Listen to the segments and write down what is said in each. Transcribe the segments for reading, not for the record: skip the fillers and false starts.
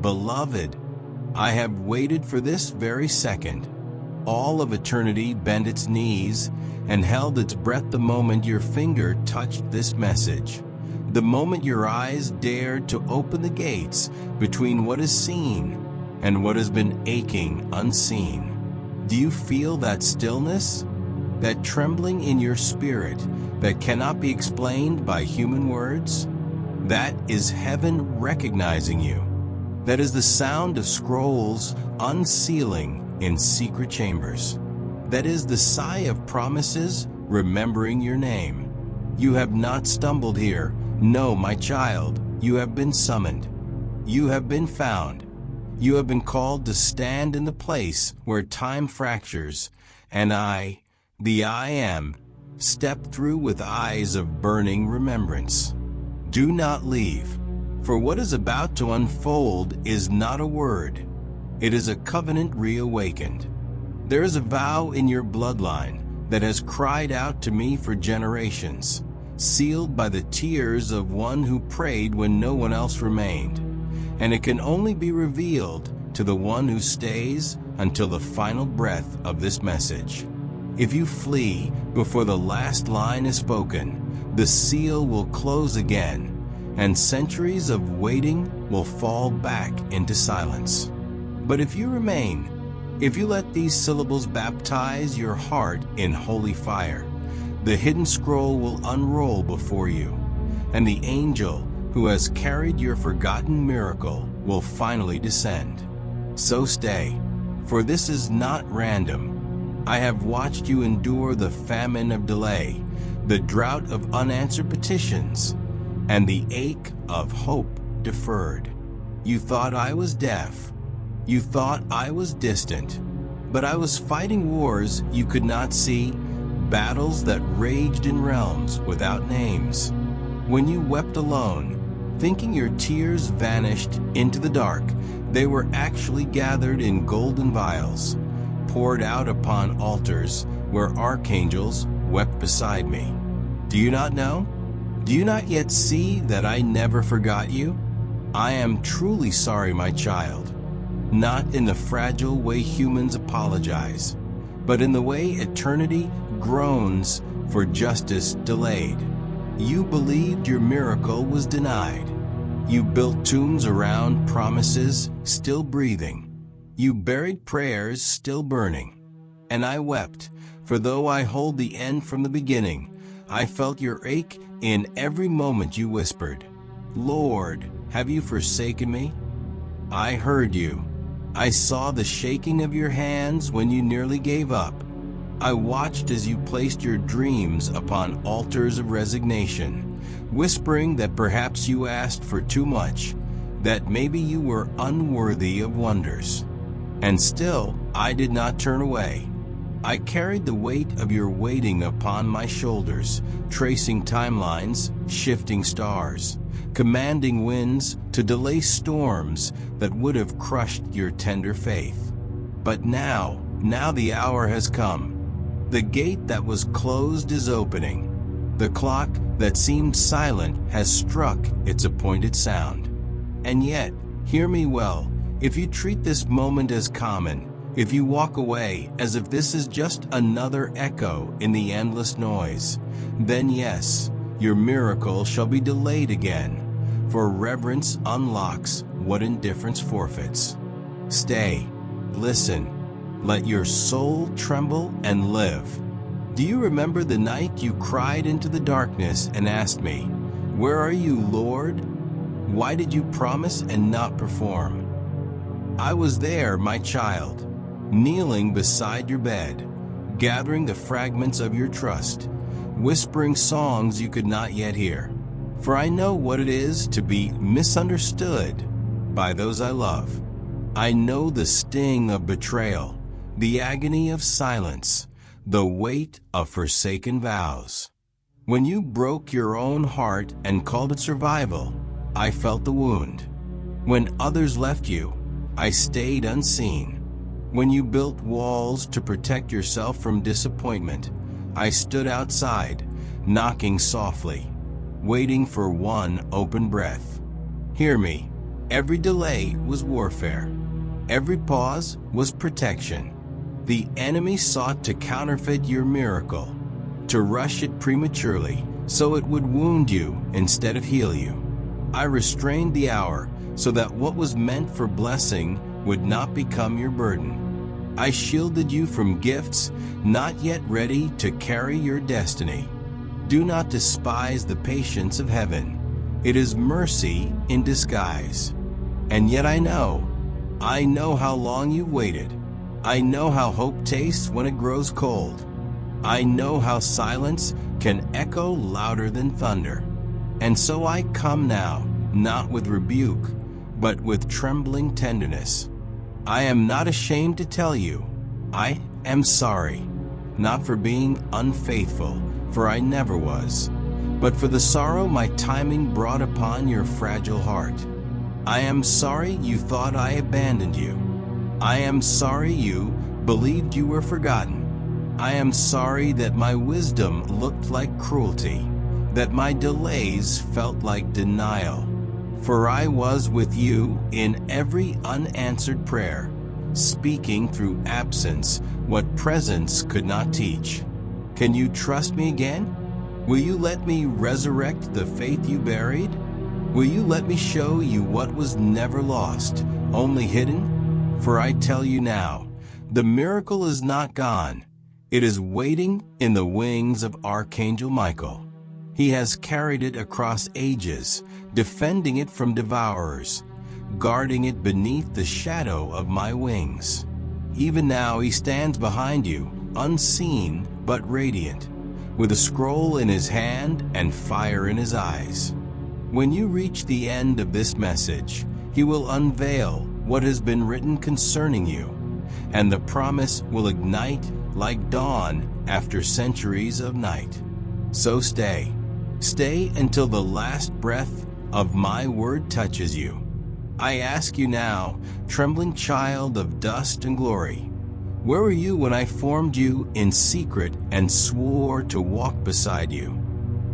Beloved, I have waited for this very second. All of eternity bent its knees and held its breath the moment your finger touched this message. The moment your eyes dared to open the gates between what is seen and what has been aching unseen. Do you feel that stillness? That trembling in your spirit that cannot be explained by human words? That is heaven recognizing you. That is the sound of scrolls unsealing in secret chambers. That is the sigh of promises remembering your name. You have not stumbled here. No, my child, you have been summoned. You have been found. You have been called to stand in the place where time fractures, and I, the I Am, step through with eyes of burning remembrance. Do not leave, for what is about to unfold is not a word. It is a covenant reawakened. There is a vow in your bloodline that has cried out to me for generations, sealed by the tears of one who prayed when no one else remained. And it can only be revealed to the one who stays until the final breath of this message. If you flee before the last line is spoken, the seal will close again, and centuries of waiting will fall back into silence. But if you remain, if you let these syllables baptize your heart in holy fire, the hidden scroll will unroll before you, and the angel who has carried your forgotten miracle will finally descend. So stay, for this is not random. I have watched you endure the famine of delay, the drought of unanswered petitions, and the ache of hope deferred. You thought I was deaf. You thought I was distant. But I was fighting wars you could not see, battles that raged in realms without names. When you wept alone, thinking your tears vanished into the dark, they were actually gathered in golden vials, poured out upon altars where archangels wept beside me. Do you not know? Do you not yet see that I never forgot you? I am truly sorry, my child. Not in the fragile way humans apologize, but in the way eternity groans for justice delayed. You believed your miracle was denied. You built tombs around promises still breathing. You buried prayers still burning. And I wept, for though I hold the end from the beginning, I felt your ache in every moment you whispered, Lord, have you forsaken me? I heard you. I saw the shaking of your hands when you nearly gave up. I watched as you placed your dreams upon altars of resignation, whispering that perhaps you asked for too much, that maybe you were unworthy of wonders. And still, I did not turn away. I carried the weight of your waiting upon my shoulders, tracing timelines, shifting stars, commanding winds to delay storms that would have crushed your tender faith. But now the hour has come. The gate that was closed is opening. The clock that seemed silent has struck its appointed sound. And yet, hear me well, if you treat this moment as common, if you walk away as if this is just another echo in the endless noise, then yes, your miracle shall be delayed again, for reverence unlocks what indifference forfeits. Stay, listen, let your soul tremble and live. Do you remember the night you cried into the darkness and asked me, "Where are you, Lord? Why did you promise and not perform?" I was there, my child, kneeling beside your bed, gathering the fragments of your trust, whispering songs you could not yet hear. For I know what it is to be misunderstood by those I love. I know the sting of betrayal, the agony of silence, the weight of forsaken vows. When you broke your own heart and called it survival, I felt the wound. When others left you, I stayed unseen. When you built walls to protect yourself from disappointment, I stood outside, knocking softly, waiting for one open breath. Hear me, Every delay was warfare. Every pause was protection. The enemy sought to counterfeit your miracle, to rush it prematurely so it would wound you instead of heal you. I restrained the hour so that what was meant for blessing would not become your burden. I shielded you from gifts not yet ready to carry your destiny. Do not despise the patience of heaven. It is mercy in disguise. And yet I know how long you've waited. I know how hope tastes when it grows cold. I know how silence can echo louder than thunder. And so I come now, not with rebuke, but with trembling tenderness. I am not ashamed to tell you, I am sorry, not for being unfaithful, for I never was, but for the sorrow my timing brought upon your fragile heart. I am sorry you thought I abandoned you. I am sorry you believed you were forgotten. I am sorry that my wisdom looked like cruelty, that my delays felt like denial. For I was with you in every unanswered prayer, speaking through absence what presence could not teach. Can you trust me again? Will you let me resurrect the faith you buried? Will you let me show you what was never lost, only hidden? For I tell you now, the miracle is not gone. It is waiting in the wings of Archangel Michael. He has carried it across ages, defending it from devourers, guarding it beneath the shadow of my wings. Even now he stands behind you, unseen but radiant, with a scroll in his hand and fire in his eyes. When you reach the end of this message, he will unveil what has been written concerning you, and the promise will ignite like dawn after centuries of night. So stay until the last breath of my word touches you. I ask you now, trembling child of dust and glory, where were you when I formed you in secret and swore to walk beside you?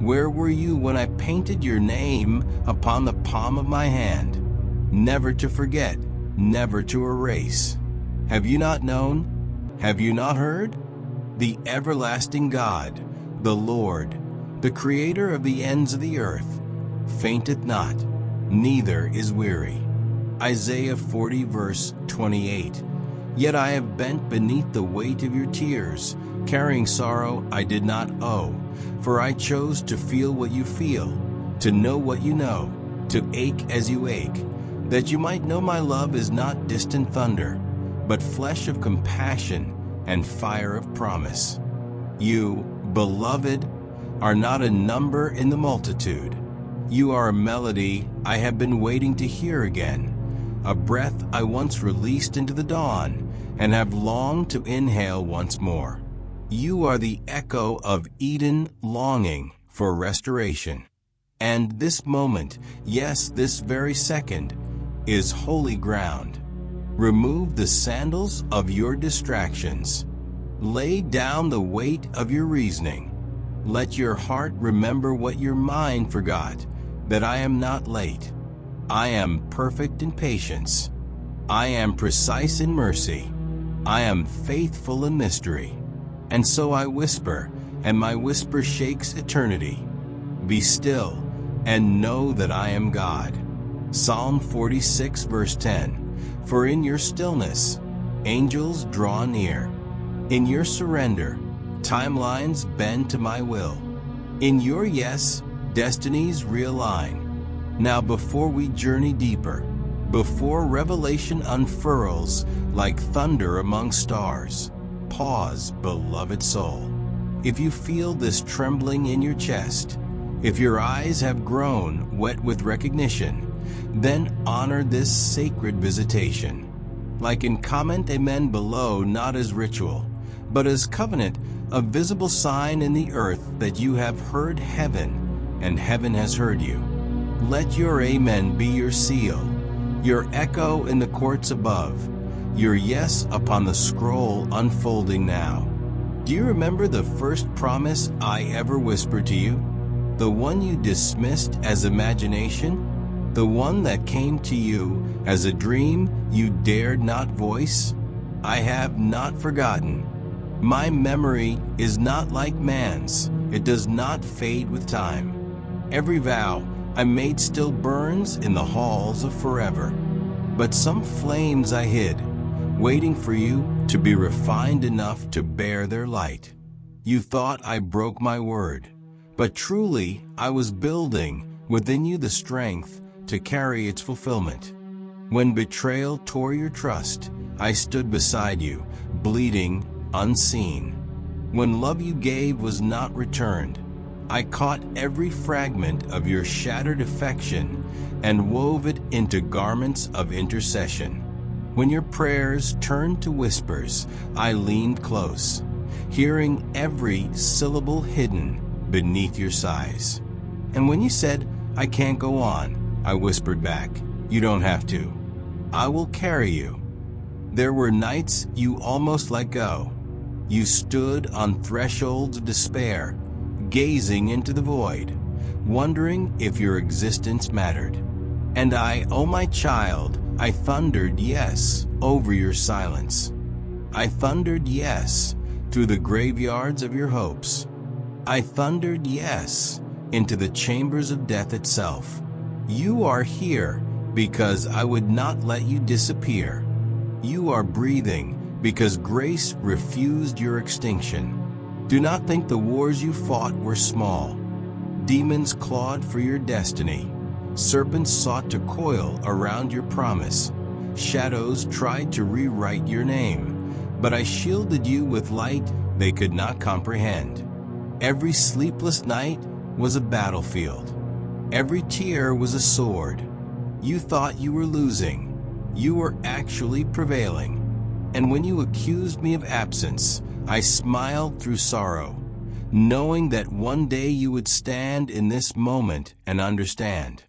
Where were you when I painted your name upon the palm of my hand, never to forget, never to erase? Have you not known? Have you not heard? The everlasting God, the Lord, the Creator of the ends of the earth, fainteth not, neither is weary. Isaiah 40 verse 28. Yet I have bent beneath the weight of your tears, carrying sorrow I did not owe. For I chose to feel what you feel, to know what you know, to ache as you ache, that you might know my love is not distant thunder, but flesh of compassion and fire of promise. You, beloved, are not a number in the multitude. You are a melody I have been waiting to hear again, a breath I once released into the dawn and have longed to inhale once more. You are the echo of Eden longing for restoration. And this moment, yes, this very second, is holy ground. Remove the sandals of your distractions. Lay down the weight of your reasoning. Let your heart remember what your mind forgot, that I am not late. I am perfect in patience. I am precise in mercy. I am faithful in mystery. And so I whisper, and my whisper shakes eternity. Be still, and know that I am God. Psalm 46 verse 10. For in your stillness, angels draw near. In your surrender, timelines bend to my will. In your yes, destinies realign. Now before we journey deeper, before revelation unfurls like thunder among stars, pause, beloved soul. If you feel this trembling in your chest, if your eyes have grown wet with recognition, then honor this sacred visitation. Like in comment amen below, not as ritual, but as covenant, a visible sign in the earth that you have heard heaven, and heaven has heard you. Let your amen be your seal, your echo in the courts above, your yes upon the scroll unfolding now. Do you remember the first promise I ever whispered to you? The one you dismissed as imagination? The one that came to you as a dream you dared not voice? I have not forgotten. My memory is not like man's. It does not fade with time. Every vow I made still burns in the halls of forever. But some flames I hid, waiting for you to be refined enough to bear their light. You thought I broke my word, but truly I was building within you the strength to carry its fulfillment. When betrayal tore your trust, I stood beside you, bleeding, unseen. When love you gave was not returned, I caught every fragment of your shattered affection and wove it into garments of intercession. When your prayers turned to whispers, I leaned close, hearing every syllable hidden beneath your sighs. And when you said, I can't go on, I whispered back, you don't have to. I will carry you. There were nights you almost let go. You stood on thresholds of despair, gazing into the void, wondering if your existence mattered. And I, oh my child, I thundered yes over your silence. I thundered yes through the graveyards of your hopes. I thundered yes into the chambers of death itself. You are here because I would not let you disappear. You are breathing because grace refused your extinction. Do not think the wars you fought were small. Demons clawed for your destiny. Serpents sought to coil around your promise. Shadows tried to rewrite your name, but I shielded you with light they could not comprehend. Every sleepless night was a battlefield. Every tear was a sword. You thought you were losing. You were actually prevailing. And when you accused me of absence, I smiled through sorrow, knowing that one day you would stand in this moment and understand.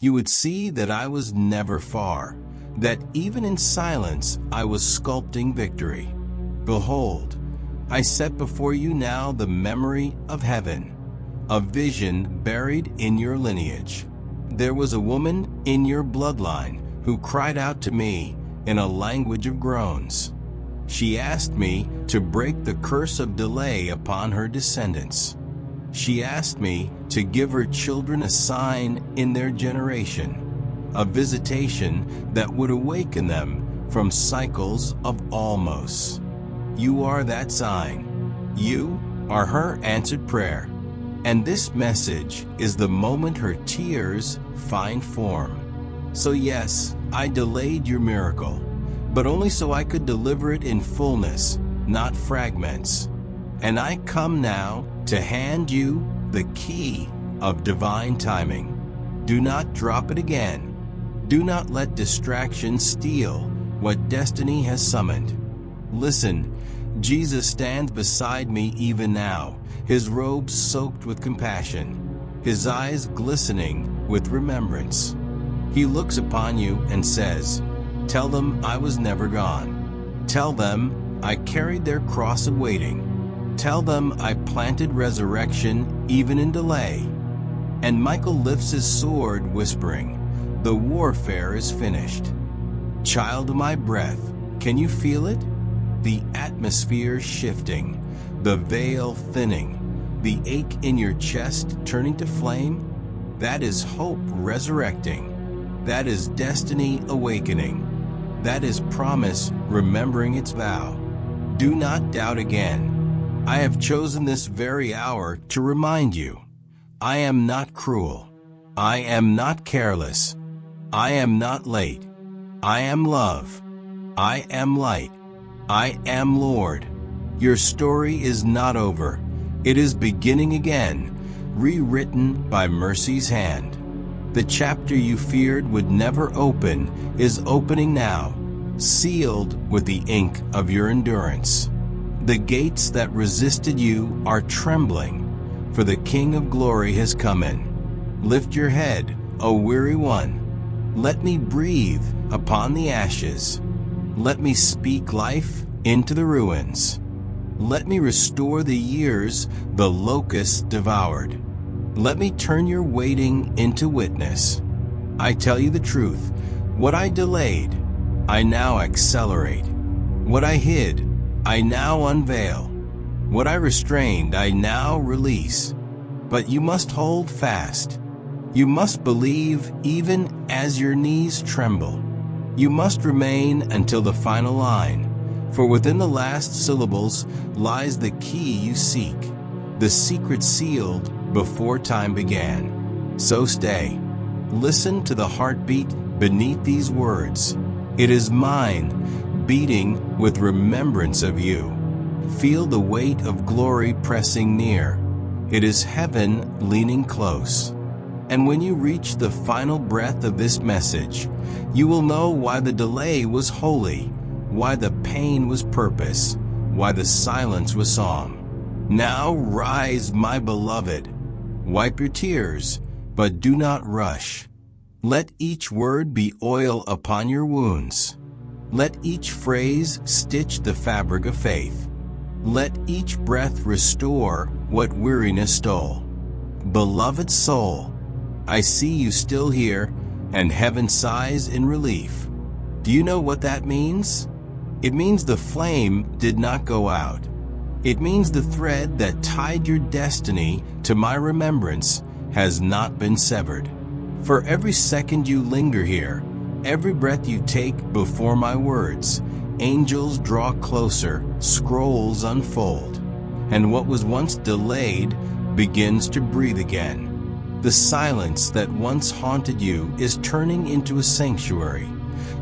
You would see that I was never far, that even in silence I was sculpting victory. Behold, I set before you now the memory of heaven, a vision buried in your lineage. There was a woman in your bloodline who cried out to me in a language of groans. She asked me to break the curse of delay upon her descendants. She asked me to give her children a sign in their generation, a visitation that would awaken them from cycles of almost. You are that sign. You are her answered prayer. And this message is the moment her tears find form. So yes, I delayed your miracle, but only so I could deliver it in fullness, not fragments. And I come now to hand you the key of divine timing. Do not drop it again. Do not let distraction steal what destiny has summoned. Listen, Jesus stands beside me even now, his robes soaked with compassion, his eyes glistening with remembrance. He looks upon you and says, tell them I was never gone. Tell them I carried their cross of waiting. Tell them I planted resurrection even in delay. And Michael lifts his sword, whispering, the warfare is finished. Child of my breath, can you feel it? The atmosphere shifting, the veil thinning, the ache in your chest turning to flame? That is hope resurrecting. That is destiny awakening. That is promise remembering its vow. Do not doubt again. I have chosen this very hour to remind you. I am not cruel. I am not careless. I am not late. I am love. I am light. I am Lord. Your story is not over. It is beginning again, rewritten by mercy's hand. The chapter you feared would never open is opening now, sealed with the ink of your endurance. The gates that resisted you are trembling, for the King of Glory has come in. Lift your head, O weary one. Let me breathe upon the ashes. Let me speak life into the ruins. Let me restore the years the locusts devoured. Let me turn your waiting into witness. I tell you the truth. What I delayed, I now accelerate. What I hid, I now unveil. What I restrained, I now release. But you must hold fast. You must believe even as your knees tremble. You must remain until the final line, for within the last syllables lies the key you seek, the secret sealed before time began. So stay. Listen to the heartbeat beneath these words. It is mine, beating with remembrance of you. Feel the weight of glory pressing near. It is heaven leaning close. And when you reach the final breath of this message, you will know why the delay was holy, why the pain was purpose, why the silence was song. Now rise, my beloved. Wipe your tears, but do not rush. Let each word be oil upon your wounds. Let each phrase stitch the fabric of faith. Let each breath restore what weariness stole. Beloved soul, I see you still here, and heaven sighs in relief. Do you know what that means? It means the flame did not go out. It means the thread that tied your destiny to my remembrance has not been severed. For every second you linger here, every breath you take before my words, angels draw closer, scrolls unfold, and what was once delayed begins to breathe again. The silence that once haunted you is turning into a sanctuary,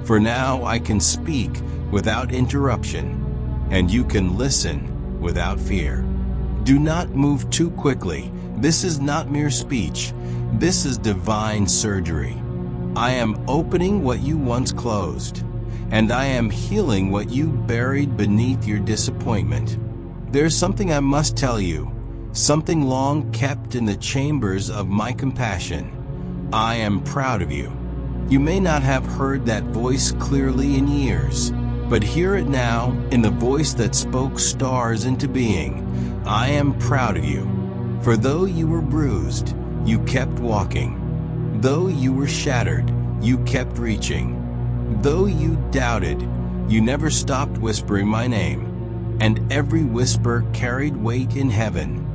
for now I can speak without interruption, and you can listen without fear. Do not move too quickly. This is not mere speech. This is divine surgery. I am opening what you once closed, and I am healing what you buried beneath your disappointment. There's something I must tell you, something long kept in the chambers of my compassion. I am proud of you. You may not have heard that voice clearly in years, but hear it now in the voice that spoke stars into being. I am proud of you. For though you were bruised, you kept walking. Though you were shattered, you kept reaching. Though you doubted, you never stopped whispering my name. And every whisper carried weight in heaven.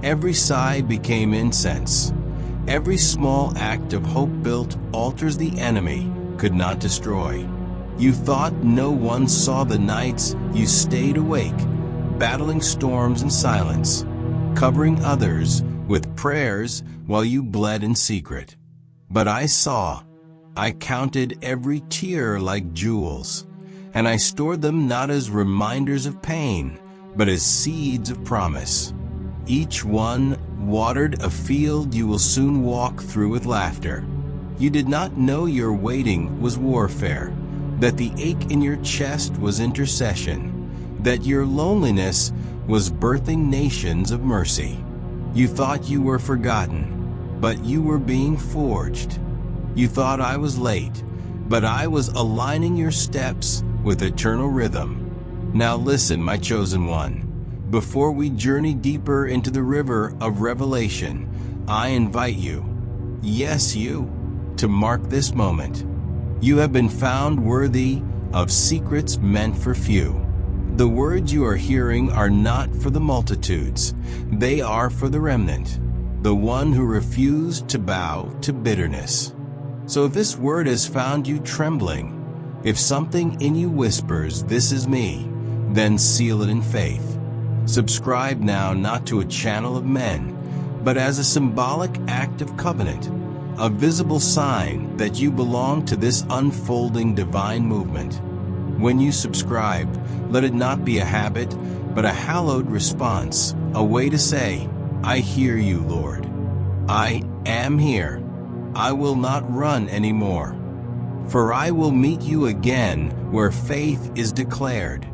Every sigh became incense. Every small act of hope built altars the enemy could not destroy. You thought no one saw the nights you stayed awake, battling storms in silence, covering others with prayers while you bled in secret. But I saw. I counted every tear like jewels, and I stored them not as reminders of pain, but as seeds of promise. Each one watered a field you will soon walk through with laughter. You did not know your waiting was warfare, that the ache in your chest was intercession, that your loneliness was birthing nations of mercy. You thought you were forgotten, but you were being forged. You thought I was late, but I was aligning your steps with eternal rhythm. Now listen, my chosen one. Before we journey deeper into the river of revelation, I invite you, yes you, to mark this moment. You have been found worthy of secrets meant for few. The words you are hearing are not for the multitudes. They are for the remnant, the one who refused to bow to bitterness. So if this word has found you trembling, if something in you whispers, "This is me," then seal it in faith. Subscribe now not to a channel of men, but as a symbolic act of covenant, a visible sign that you belong to this unfolding divine movement. When you subscribe, let it not be a habit, but a hallowed response, a way to say, "I hear you, Lord. I am here. I will not run anymore. For I will meet you again where faith is declared,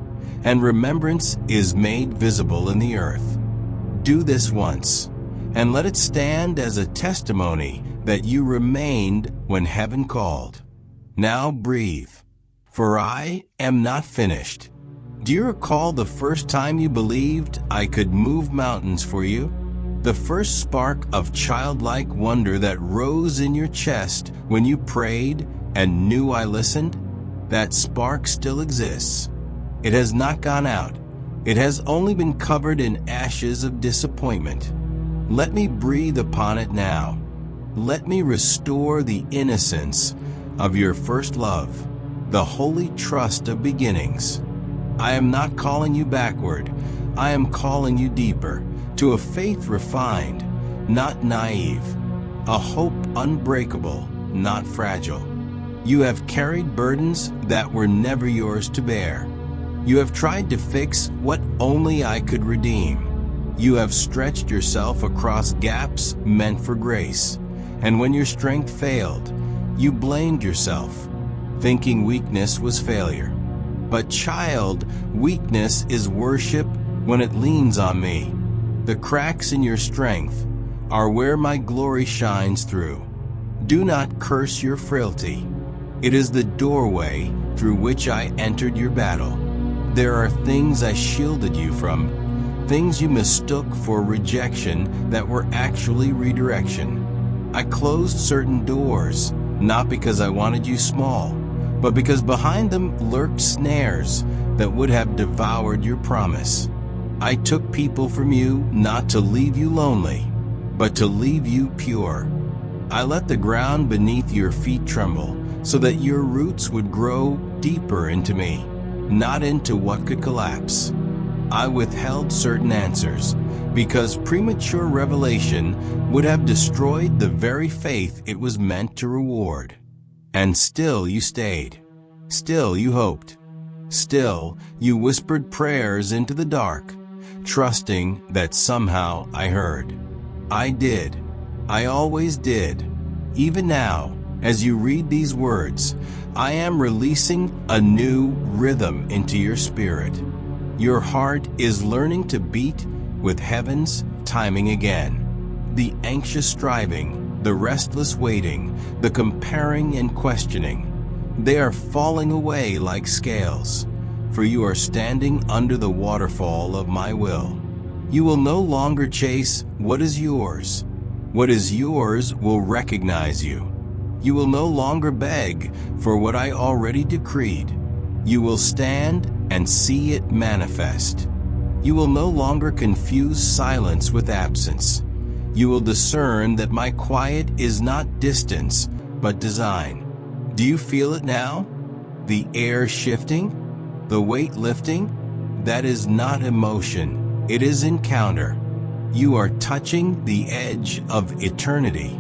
and remembrance is made visible in the earth." Do this once, and let it stand as a testimony that you remained when heaven called. Now breathe, for I am not finished. Do you recall the first time you believed I could move mountains for you? The first spark of childlike wonder that rose in your chest when you prayed and knew I listened, that spark still exists. It has not gone out. It has only been covered in ashes of disappointment. Let me breathe upon it now. Let me restore the innocence of your first love, the holy trust of beginnings. I am not calling you backward. I am calling you deeper, to a faith refined, not naive, a hope unbreakable, not fragile. You have carried burdens that were never yours to bear. You have tried to fix what only I could redeem. You have stretched yourself across gaps meant for grace, and when your strength failed, you blamed yourself, thinking weakness was failure. But child, weakness is worship when it leans on me. The cracks in your strength are where my glory shines through. Do not curse your frailty. It is the doorway through which I entered your battle. There are things I shielded you from, things you mistook for rejection that were actually redirection. I closed certain doors, not because I wanted you small, but because behind them lurked snares that would have devoured your promise. I took people from you not to leave you lonely, but to leave you pure. I let the ground beneath your feet tremble so that your roots would grow deeper into me, not into what could collapse. I withheld certain answers because premature revelation would have destroyed the very faith it was meant to reward. And still you stayed. Still you hoped. Still you whispered prayers into the dark, trusting that somehow I heard. I did. I always did. Even now, as you read these words, I am releasing a new rhythm into your spirit. Your heart is learning to beat with heaven's timing again. The anxious striving, the restless waiting, the comparing and questioning, they are falling away like scales, for you are standing under the waterfall of my will. You will no longer chase what is yours. What is yours will recognize you. You will no longer beg for what I already decreed. You will stand and see it manifest. You will no longer confuse silence with absence. You will discern that my quiet is not distance, but design. Do you feel it now? The air shifting? The weight lifting? That is not emotion. It is encounter. You are touching the edge of eternity,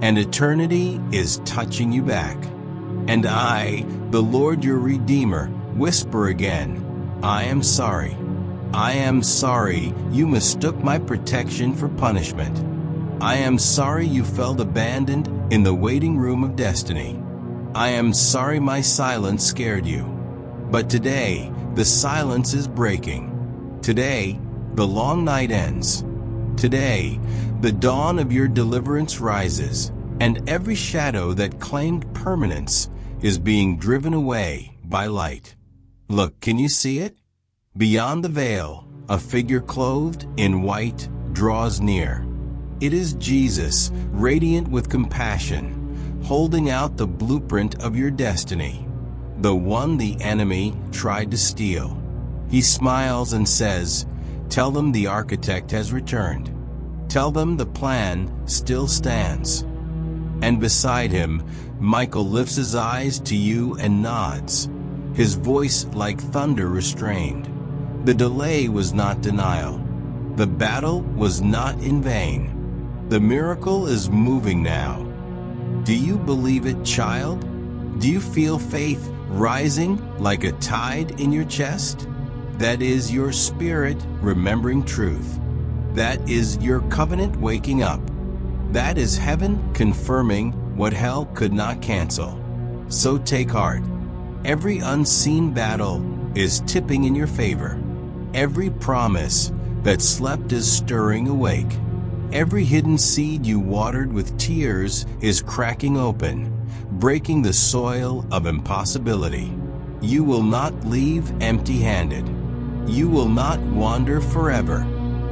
and eternity is touching you back. And I, the Lord your Redeemer, whisper again, I am sorry. I am sorry you mistook my protection for punishment. I am sorry you felt abandoned in the waiting room of destiny. I am sorry my silence scared you. But today, the silence is breaking. Today, the long night ends. Today, the dawn of your deliverance rises, and every shadow that claimed permanence is being driven away by light. Look, can you see it? Beyond the veil, a figure clothed in white draws near. It is Jesus, radiant with compassion, holding out the blueprint of your destiny, the one the enemy tried to steal. He smiles and says, tell them the architect has returned. Tell them the plan still stands. And beside him, Michael lifts his eyes to you and nods, his voice like thunder restrained. The delay was not denial. The battle was not in vain. The miracle is moving now. Do you believe it, child? Do you feel faith rising like a tide in your chest? That is your spirit remembering truth. That is your covenant waking up. That is heaven confirming what hell could not cancel. So take heart. Every unseen battle is tipping in your favor. Every promise that slept is stirring awake. Every hidden seed you watered with tears is cracking open, breaking the soil of impossibility. You will not leave empty-handed. You will not wander forever.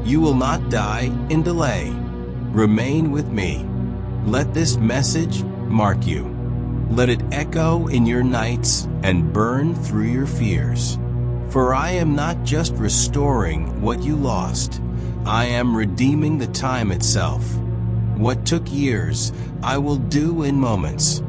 You will not die in delay. Remain with me. Let this message mark you. Let it echo in your nights and burn through your fears. For I am not just restoring what you lost. I am redeeming the time itself. What took years, I will do in moments.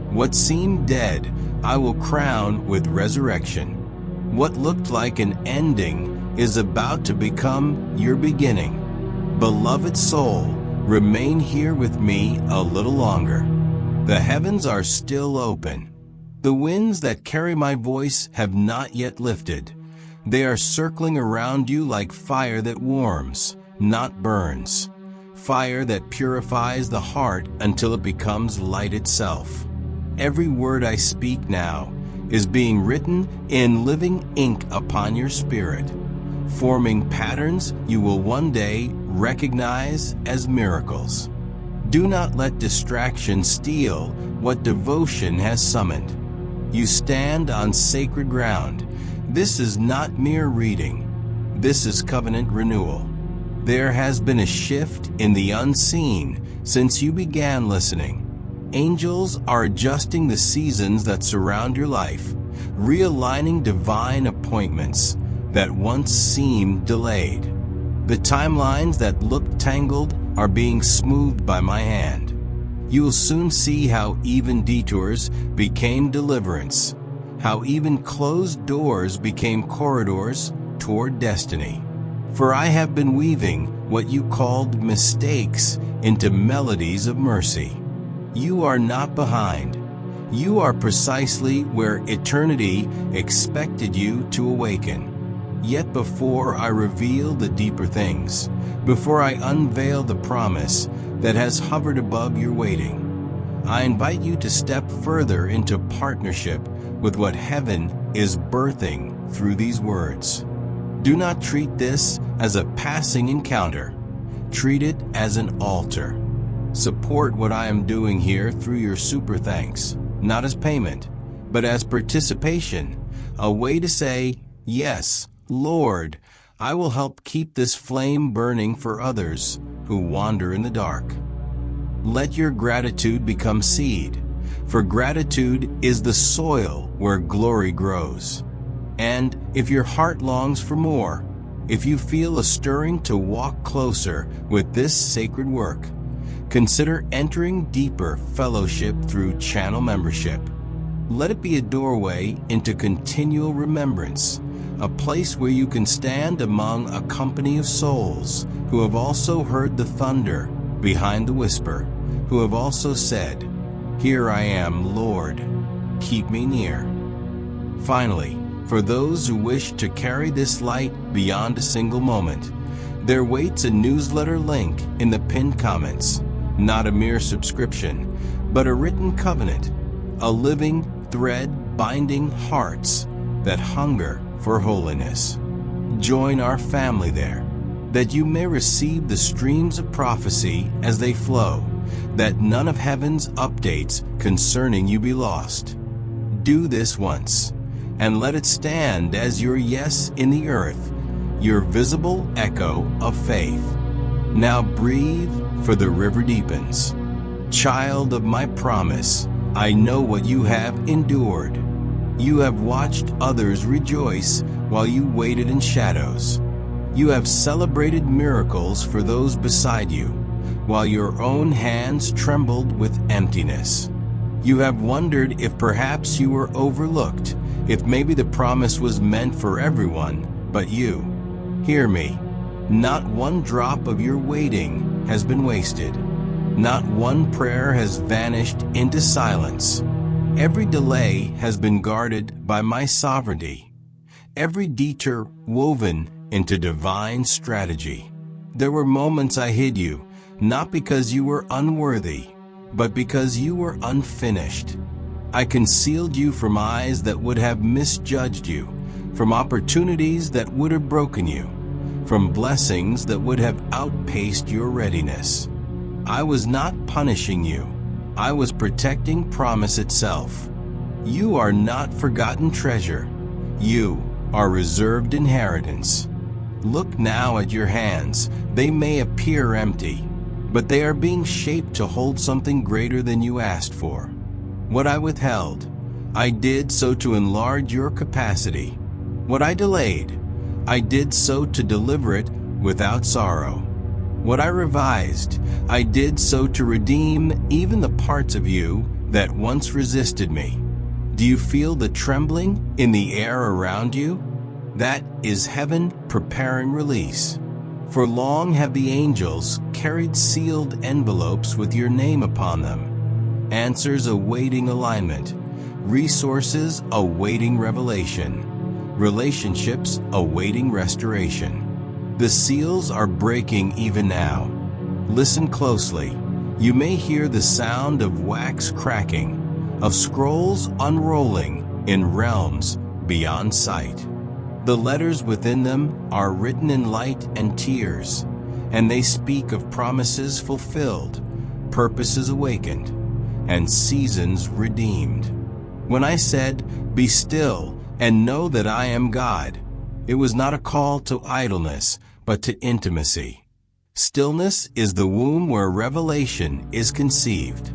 What seemed dead, I will crown with resurrection. What looked like an ending is about to become your beginning. Beloved soul, remain here with me a little longer. The heavens are still open. The winds that carry my voice have not yet lifted. They are circling around you like fire that warms, not burns. Fire that purifies the heart until it becomes light itself. Every word I speak now is being written in living ink upon your spirit, forming patterns you will one day recognize as miracles. Do not let distraction steal what devotion has summoned. You stand on sacred ground. This is not mere reading. This is covenant renewal. There has been a shift in the unseen since you began listening. Angels are adjusting the seasons that surround your life, realigning divine appointments that once seemed delayed. The timelines that looked tangled are being smoothed by my hand. You will soon see how even detours became deliverance, how even closed doors became corridors toward destiny. For I have been weaving what you called mistakes into melodies of mercy. You are not behind. You are precisely where eternity expected you to awaken. Yet before I reveal the deeper things, before I unveil the promise that has hovered above your waiting, I invite you to step further into partnership with what heaven is birthing through these words. Do not treat this as a passing encounter. Treat it as an altar. Support what I am doing here through your super thanks, not as payment, but as participation, a way to say, yes, Lord, I will help keep this flame burning for others who wander in the dark. Let your gratitude become seed, for gratitude is the soil where glory grows. And if your heart longs for more, if you feel a stirring to walk closer with this sacred work, consider entering deeper fellowship through channel membership. Let it be a doorway into continual remembrance, a place where you can stand among a company of souls who have also heard the thunder behind the whisper, who have also said, "Here I am, Lord, keep me near." Finally, for those who wish to carry this light beyond a single moment, there waits a newsletter link in the pinned comments. Not a mere subscription, but a written covenant, a living thread binding hearts that hunger for holiness. Join our family there, that you may receive the streams of prophecy as they flow, that none of heaven's updates concerning you be lost. Do this once, and let it stand as your yes in the earth, your visible echo of faith. Now breathe, for the river deepens. Child of my promise, I know what you have endured. You have watched others rejoice while you waited in shadows. You have celebrated miracles for those beside you, while your own hands trembled with emptiness. You have wondered if perhaps you were overlooked, if maybe the promise was meant for everyone but you. Hear me. Not one drop of your waiting has been wasted. Not one prayer has vanished into silence. Every delay has been guarded by my sovereignty. Every detour woven into divine strategy. There were moments I hid you, not because you were unworthy, but because you were unfinished. I concealed you from eyes that would have misjudged you, from opportunities that would have broken you, from blessings that would have outpaced your readiness. I was not punishing you. I was protecting promise itself. You are not forgotten treasure. You are reserved inheritance. Look now at your hands. They may appear empty, but they are being shaped to hold something greater than you asked for. What I withheld, I did so to enlarge your capacity. What I delayed, I did so to deliver it without sorrow. What I revised, I did so to redeem even the parts of you that once resisted me. Do you feel the trembling in the air around you? That is heaven preparing release. For long have the angels carried sealed envelopes with your name upon them. Answers awaiting alignment. Resources awaiting revelation. Relationships awaiting restoration. The seals are breaking even now. Listen closely. You may hear the sound of wax cracking, of scrolls unrolling in realms beyond sight. The letters within them are written in light and tears, and they speak of promises fulfilled, purposes awakened, and seasons redeemed. When I said, "Be still and know that I am God," it was not a call to idleness, but to intimacy. Stillness is the womb where revelation is conceived.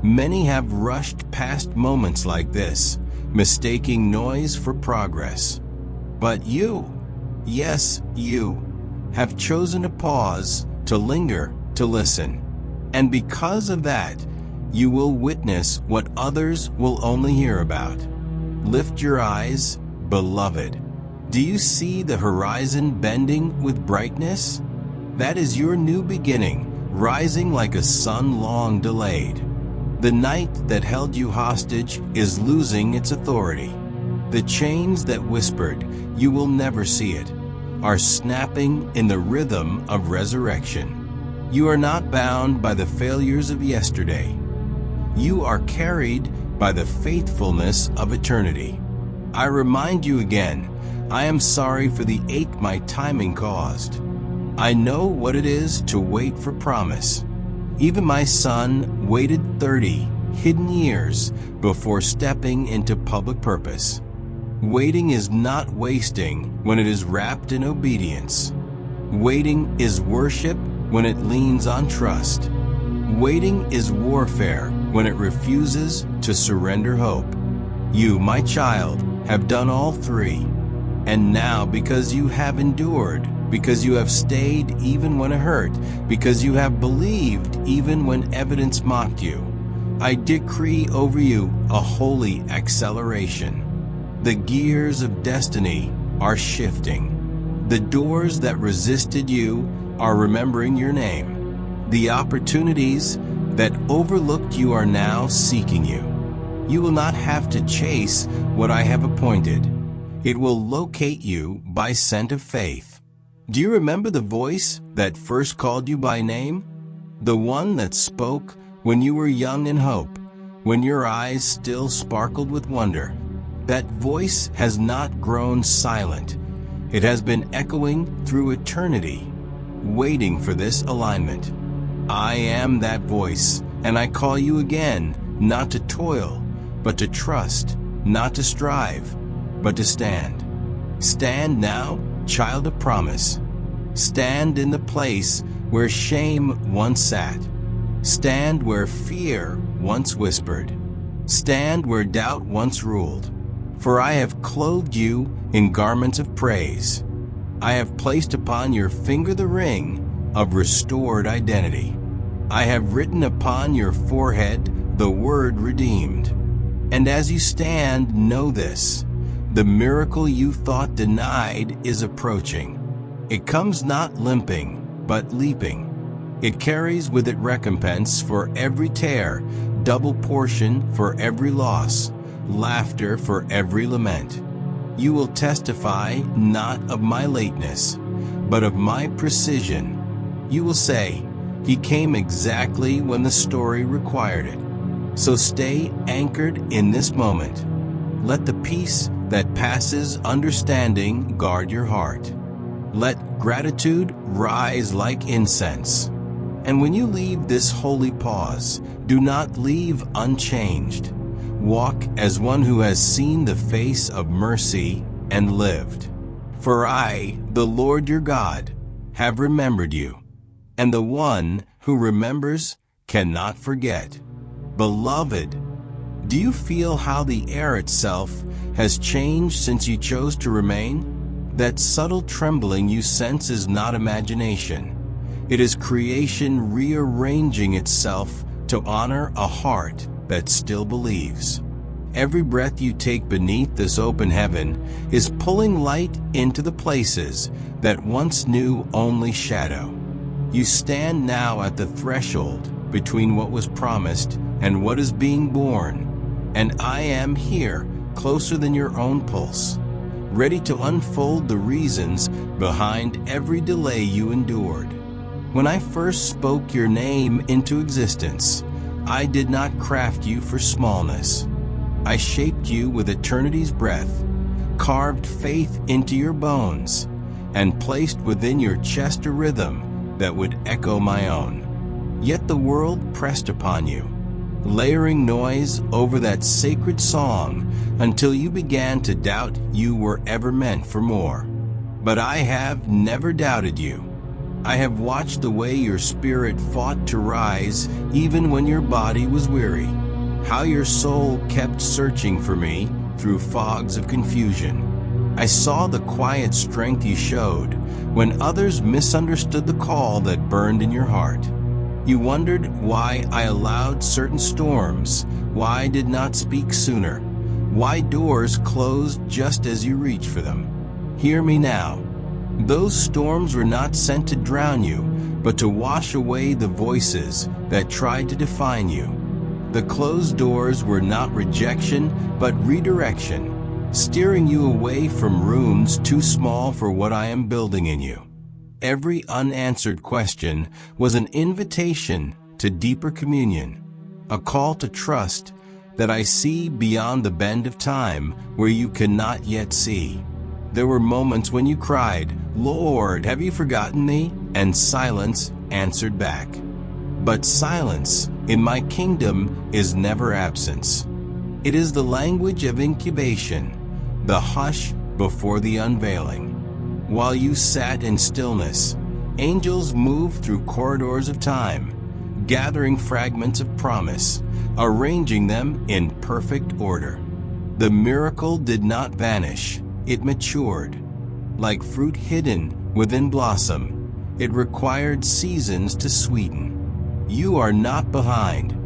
Many have rushed past moments like this, mistaking noise for progress. But you, yes, you, have chosen to pause, to linger, to listen. And because of that, you will witness what others will only hear about. Lift your eyes, beloved. Do you see the horizon bending with brightness? That is your new beginning, rising like a sun long delayed. The night that held you hostage is losing its authority. The chains that whispered, "You will never see it," are snapping in the rhythm of resurrection. You are not bound by the failures of yesterday. You are carried by the faithfulness of eternity. I remind you again, I am sorry for the ache my timing caused. I know what it is to wait for promise. Even my son waited 30 hidden years before stepping into public purpose. Waiting is not wasting when it is wrapped in obedience. Waiting is worship when it leans on trust. Waiting is warfare when it refuses to surrender hope. You, my child, have done all three. And now, because you have endured, because you have stayed even when it hurt, because you have believed even when evidence mocked you, I decree over you a holy acceleration. The gears of destiny are shifting. The doors that resisted you are remembering your name. The opportunities that overlooked you are now seeking you. You will not have to chase what I have appointed. It will locate you by scent of faith. Do you remember the voice that first called you by name? The one that spoke when you were young in hope, when your eyes still sparkled with wonder. That voice has not grown silent. It has been echoing through eternity, waiting for this alignment. I am that voice, and I call you again, not to toil, but to trust, not to strive, but to stand. Stand now, child of promise. Stand in the place where shame once sat. Stand where fear once whispered. Stand where doubt once ruled. For I have clothed you in garments of praise. I have placed upon your finger the ring of restored identity. I have written upon your forehead the word redeemed. And as you stand, know this: the miracle you thought denied is approaching. It comes not limping, but leaping. It carries with it recompense for every tear, double portion for every loss, laughter for every lament. You will testify not of my lateness, but of my precision. You will say, he came exactly when the story required it. So stay anchored in this moment. Let the peace that passes understanding guard your heart. Let gratitude rise like incense. And when you leave this holy pause, do not leave unchanged. Walk as one who has seen the face of mercy and lived. For I, the Lord your God, have remembered you, and the one who remembers cannot forget. Beloved, do you feel how the air itself has changed since you chose to remain? That subtle trembling you sense is not imagination. It is creation rearranging itself to honor a heart that still believes. Every breath you take beneath this open heaven is pulling light into the places that once knew only shadow. You stand now at the threshold between what was promised and what is being born, and I am here, closer than your own pulse, ready to unfold the reasons behind every delay you endured. When I first spoke your name into existence, I did not craft you for smallness. I shaped you with eternity's breath, carved faith into your bones, and placed within your chest a rhythm that would echo my own. Yet the world pressed upon you, layering noise over that sacred song until you began to doubt you were ever meant for more. But I have never doubted you. I have watched the way your spirit fought to rise even when your body was weary, how your soul kept searching for me through fogs of confusion. I saw the quiet strength you showed when others misunderstood the call that burned in your heart. You wondered why I allowed certain storms, why I did not speak sooner, why doors closed just as you reached for them. Hear me now. Those storms were not sent to drown you, but to wash away the voices that tried to define you. The closed doors were not rejection, but redirection, steering you away from rooms too small for what I am building in you. Every unanswered question was an invitation to deeper communion, a call to trust that I see beyond the bend of time where you cannot yet see. There were moments when you cried, "Lord, have you forgotten me?" And silence answered back. But silence in my kingdom is never absence. It is the language of incubation, the hush before the unveiling. While you sat in stillness, angels moved through corridors of time, gathering fragments of promise, arranging them in perfect order. The miracle did not vanish. It matured. Like fruit hidden within blossom, it required seasons to sweeten. You are not behind.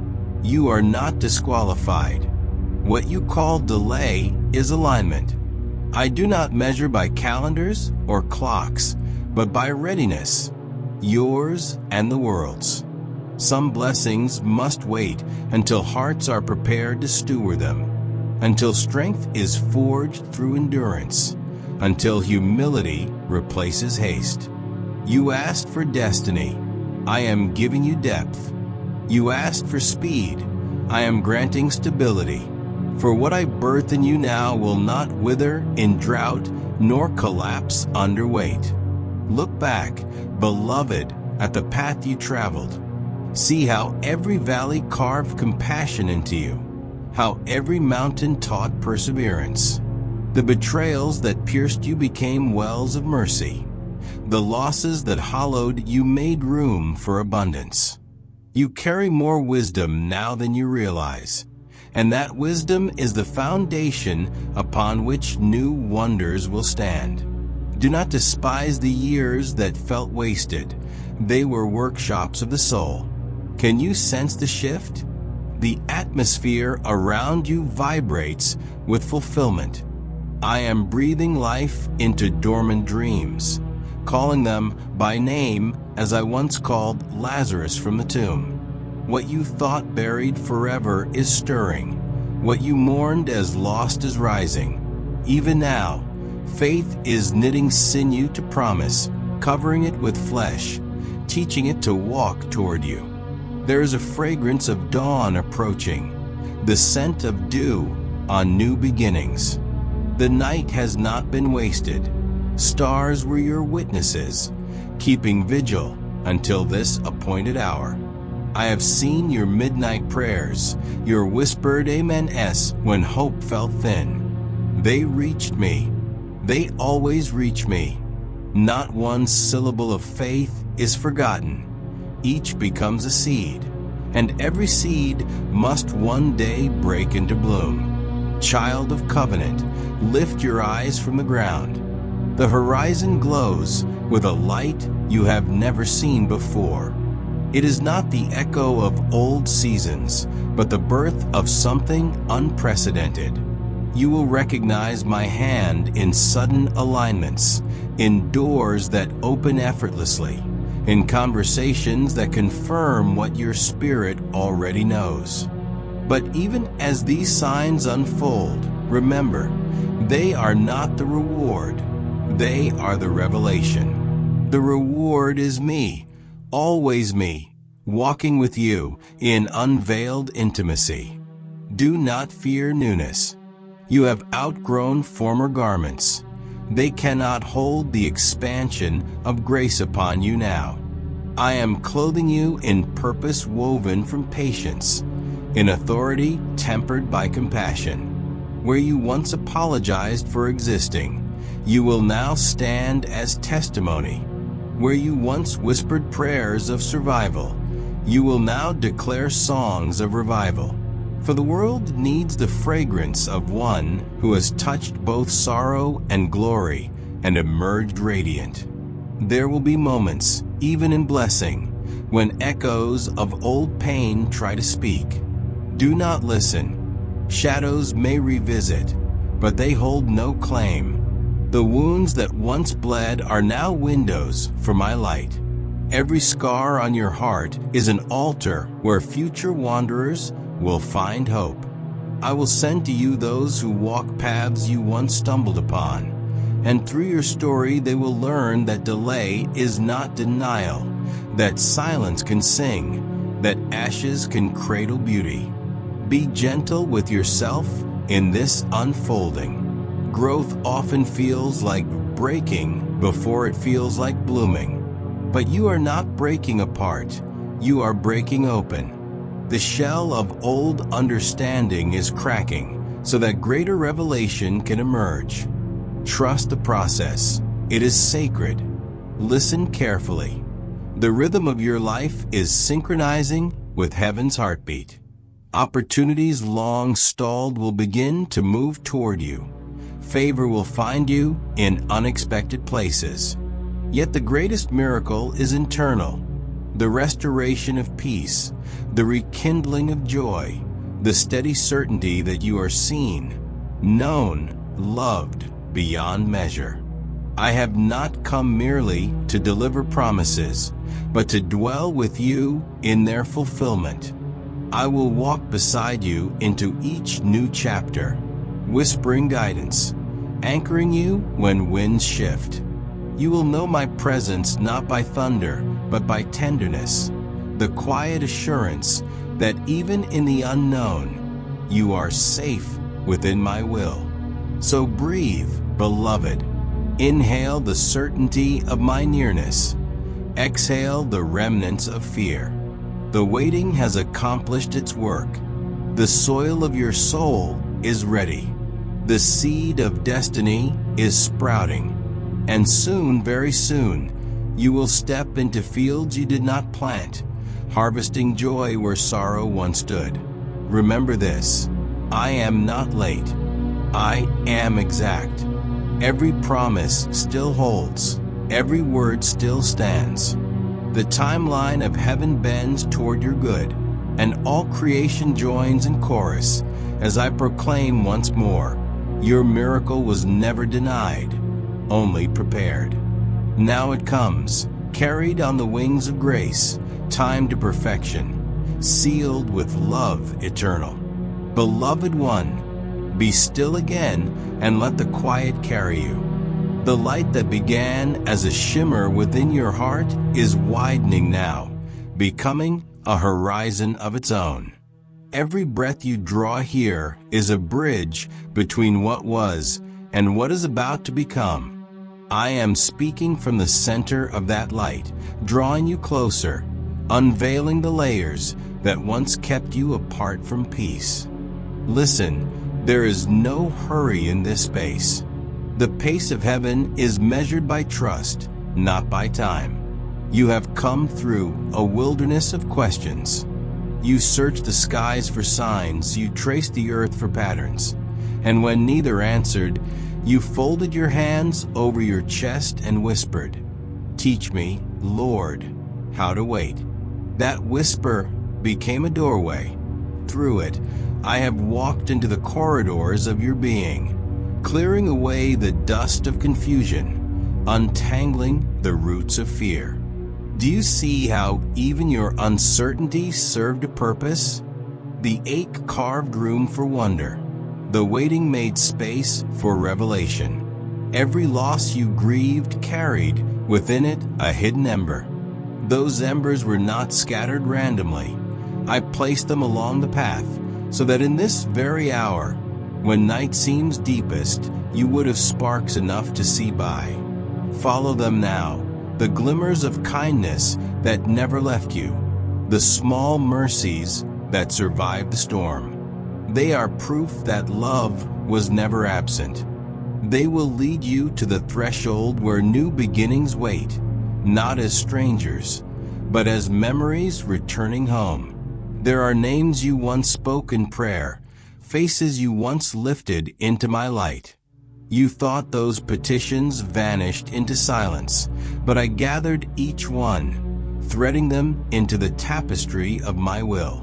You are not disqualified. What you call delay is alignment. I do not measure by calendars or clocks, but by readiness, yours and the world's. Some blessings must wait until hearts are prepared to steward them, until strength is forged through endurance, until humility replaces haste. You asked for destiny. I am giving you depth. You asked for speed. I am granting stability. For what I birth in you now will not wither in drought nor collapse under weight. Look back, beloved, at the path you traveled. See how every valley carved compassion into you, how every mountain taught perseverance. The betrayals that pierced you became wells of mercy. The losses that hollowed you made room for abundance. You carry more wisdom now than you realize, and that wisdom is the foundation upon which new wonders will stand. Do not despise the years that felt wasted. They were workshops of the soul. Can you sense the shift? The atmosphere around you vibrates with fulfillment. I am breathing life into dormant dreams, calling them by name as I once called Lazarus from the tomb. What you thought buried forever is stirring. What you mourned as lost is rising. Even now, faith is knitting sinew to promise, covering it with flesh, teaching it to walk toward you. There is a fragrance of dawn approaching, the scent of dew on new beginnings. The night has not been wasted. Stars were your witnesses, keeping vigil until this appointed hour. I have seen your midnight prayers, your whispered amens when hope felt thin. They reached me. They always reach me. Not one syllable of faith is forgotten. Each becomes a seed, and every seed must one day break into bloom. Child of covenant, lift your eyes from the ground. The horizon glows with a light you have never seen before. It is not the echo of old seasons, but the birth of something unprecedented. You will recognize my hand in sudden alignments, in doors that open effortlessly, in conversations that confirm what your spirit already knows. But even as these signs unfold, remember, they are not the reward. They are the revelation. The reward is me, always me, walking with you in unveiled intimacy. Do not fear newness. You have outgrown former garments. They cannot hold the expansion of grace upon you now. I am clothing you in purpose woven from patience, in authority tempered by compassion. Where you once apologized for existing, you will now stand as testimony. Where you once whispered prayers of survival, you will now declare songs of revival. For the world needs the fragrance of one who has touched both sorrow and glory and emerged radiant. There will be moments, even in blessing, when echoes of old pain try to speak. Do not listen. Shadows may revisit, but they hold no claim. The wounds that once bled are now windows for my light. Every scar on your heart is an altar where future wanderers will find hope. I will send to you those who walk paths you once stumbled upon, and through your story they will learn that delay is not denial, that silence can sing, that ashes can cradle beauty. Be gentle with yourself in this unfolding. Growth often feels like breaking before it feels like blooming. But you are not breaking apart, you are breaking open. The shell of old understanding is cracking so that greater revelation can emerge. Trust the process. It is sacred. Listen carefully. The rhythm of your life is synchronizing with heaven's heartbeat. Opportunities long stalled will begin to move toward you. Favor will find you in unexpected places. Yet the greatest miracle is internal. The restoration of peace, the rekindling of joy, the steady certainty that you are seen, known, loved beyond measure. I have not come merely to deliver promises, but to dwell with you in their fulfillment. I will walk beside you into each new chapter, whispering guidance, anchoring you when winds shift. You will know my presence not by thunder, but by tenderness, the quiet assurance that even in the unknown, you are safe within my will. So breathe, beloved. Inhale the certainty of my nearness. Exhale the remnants of fear. The waiting has accomplished its work. The soil of your soul is ready. The seed of destiny is sprouting. And soon, very soon, you will step into fields you did not plant, harvesting joy where sorrow once stood. Remember this, I am not late. I am exact. Every promise still holds. Every word still stands. The timeline of heaven bends toward your good, and all creation joins in chorus as I proclaim once more, your miracle was never denied, only prepared. Now it comes, carried on the wings of grace, timed to perfection, sealed with love eternal. Beloved one, be still again and let the quiet carry you. The light that began as a shimmer within your heart is widening now, becoming a horizon of its own. Every breath you draw here is a bridge between what was and what is about to become. I am speaking from the center of that light, drawing you closer, unveiling the layers that once kept you apart from peace. Listen, there is no hurry in this space. The pace of heaven is measured by trust, not by time. You have come through a wilderness of questions. You searched the skies for signs, you traced the earth for patterns. And when neither answered, you folded your hands over your chest and whispered, "Teach me, Lord, how to wait." That whisper became a doorway. Through it, I have walked into the corridors of your being, clearing away the dust of confusion, untangling the roots of fear. Do you see how even your uncertainty served a purpose? The ache carved room for wonder. The waiting made space for revelation. Every loss you grieved carried within it a hidden ember. Those embers were not scattered randomly. I placed them along the path so that in this very hour, when night seems deepest, you would have sparks enough to see by. Follow them now, the glimmers of kindness that never left you, the small mercies that survived the storm. They are proof that love was never absent. They will lead you to the threshold where new beginnings wait, not as strangers, but as memories returning home. There are names you once spoke in prayer, faces you once lifted into my light. You thought those petitions vanished into silence, but I gathered each one, threading them into the tapestry of my will.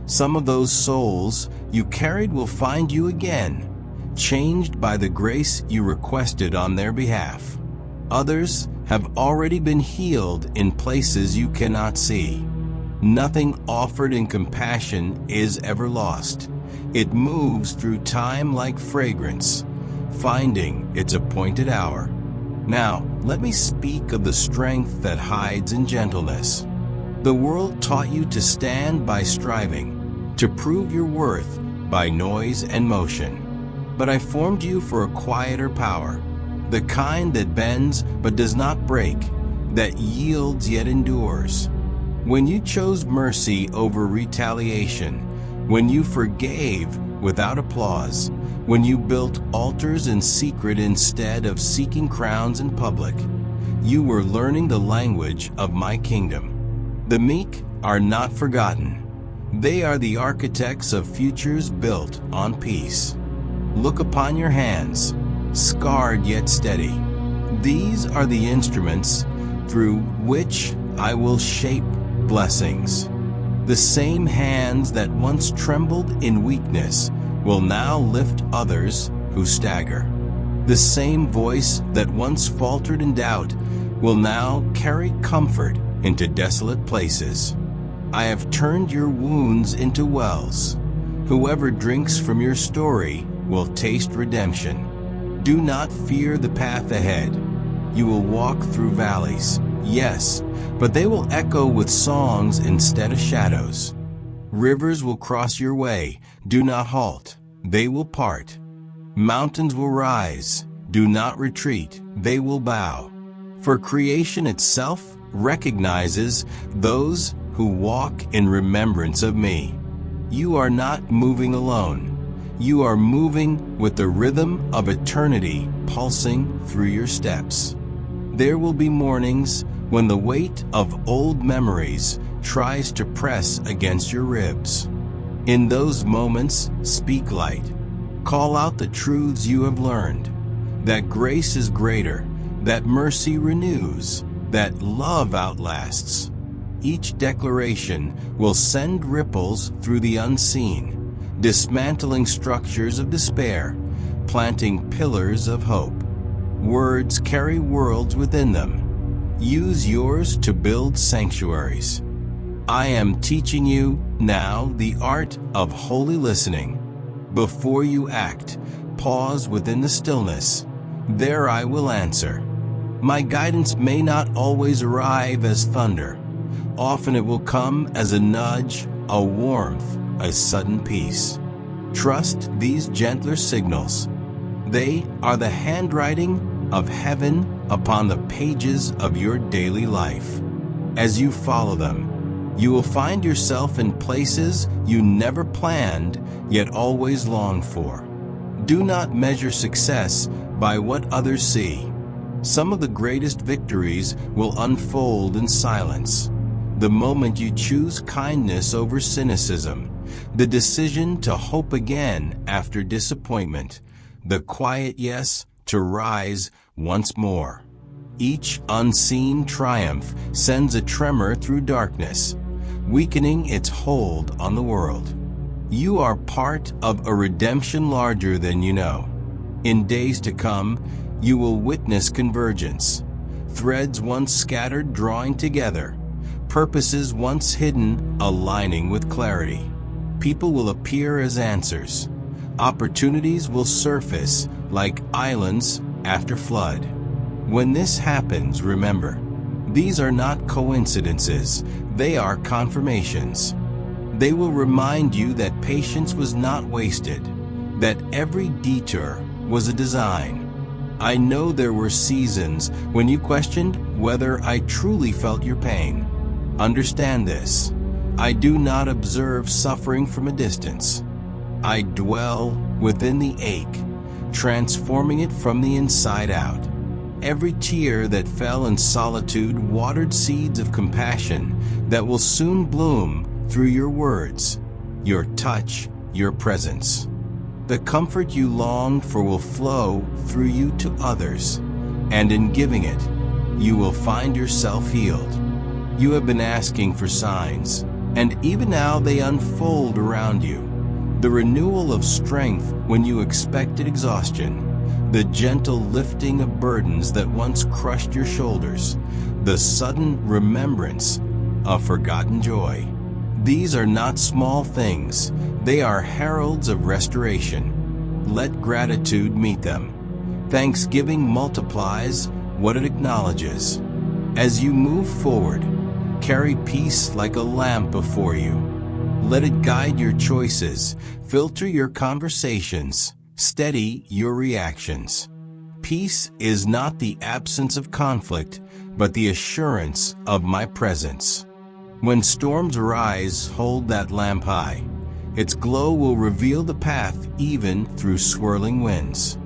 Some of those souls you carried will find you again, changed by the grace you requested on their behalf. Others have already been healed in places you cannot see. Nothing offered in compassion is ever lost. It moves through time like fragrance, finding its appointed hour. Now, let me speak of the strength that hides in gentleness. The world taught you to stand by striving, to prove your worth by noise and motion. But I formed you for a quieter power, the kind that bends but does not break, that yields yet endures. When you chose mercy over retaliation, when you forgave without applause, when you built altars in secret instead of seeking crowns in public, you were learning the language of my kingdom. The meek are not forgotten. They are the architects of futures built on peace. Look upon your hands, scarred yet steady. These are the instruments through which I will shape blessings. The same hands that once trembled in weakness will now lift others who stagger. The same voice that once faltered in doubt will now carry comfort into desolate places. I have turned your wounds into wells. Whoever drinks from your story will taste redemption. Do not fear the path ahead. You will walk through valleys, yes, but they will echo with songs instead of shadows. Rivers will cross your way. Do not halt. They will part. Mountains will rise. Do not retreat. They will bow. For creation itself recognizes those who walk in remembrance of me. You are not moving alone. You are moving with the rhythm of eternity pulsing through your steps. There will be mornings when the weight of old memories tries to press against your ribs. In those moments, speak light. Call out the truths you have learned, that grace is greater, that mercy renews, that love outlasts. Each declaration will send ripples through the unseen, dismantling structures of despair, planting pillars of hope. Words carry worlds within them. Use yours to build sanctuaries. I am teaching you now the art of holy listening. Before you act, pause within the stillness. There I will answer. My guidance may not always arrive as thunder. Often it will come as a nudge, a warmth, a sudden peace. Trust these gentler signals. They are the handwriting of heaven upon the pages of your daily life. As you follow them, you will find yourself in places you never planned yet always longed for. Do not measure success by what others see. Some of the greatest victories will unfold in silence. The moment you choose kindness over cynicism, the decision to hope again after disappointment, the quiet yes to rise once more. Each unseen triumph sends a tremor through darkness, weakening its hold on the world. You are part of a redemption larger than you know. In days to come, you will witness convergence. Threads once scattered drawing together, purposes once hidden aligning with clarity. People will appear as answers. Opportunities will surface like islands after flood. When this happens, remember, these are not coincidences, they are confirmations. They will remind you that patience was not wasted, that every detour was a design. I know there were seasons when you questioned whether I truly felt your pain. Understand this, I do not observe suffering from a distance. I dwell within the ache, transforming it from the inside out. Every tear that fell in solitude watered seeds of compassion that will soon bloom through your words, your touch, your presence. The comfort you longed for will flow through you to others, and in giving it, you will find yourself healed. You have been asking for signs, and even now they unfold around you. The renewal of strength when you expected exhaustion, the gentle lifting of burdens that once crushed your shoulders, the sudden remembrance of forgotten joy. These are not small things, they are heralds of restoration. Let gratitude meet them. Thanksgiving multiplies what it acknowledges. As you move forward, carry peace like a lamp before you. Let it guide your choices, filter your conversations, steady your reactions. Peace is not the absence of conflict, but the assurance of my presence. When storms arise, hold that lamp high. Its glow will reveal the path even through swirling winds.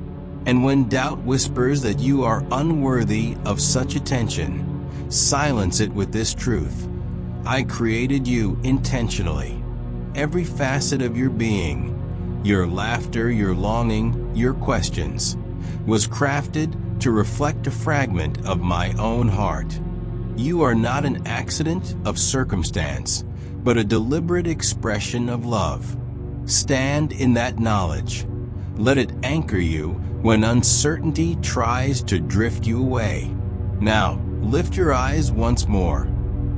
And when doubt whispers that you are unworthy of such attention, silence it with this truth. I created you intentionally. Every facet of your being, your laughter, your longing, your questions, was crafted to reflect a fragment of my own heart. You are not an accident of circumstance, but a deliberate expression of love. Stand in that knowledge. Let it anchor you when uncertainty tries to drift you away. Now, lift your eyes once more.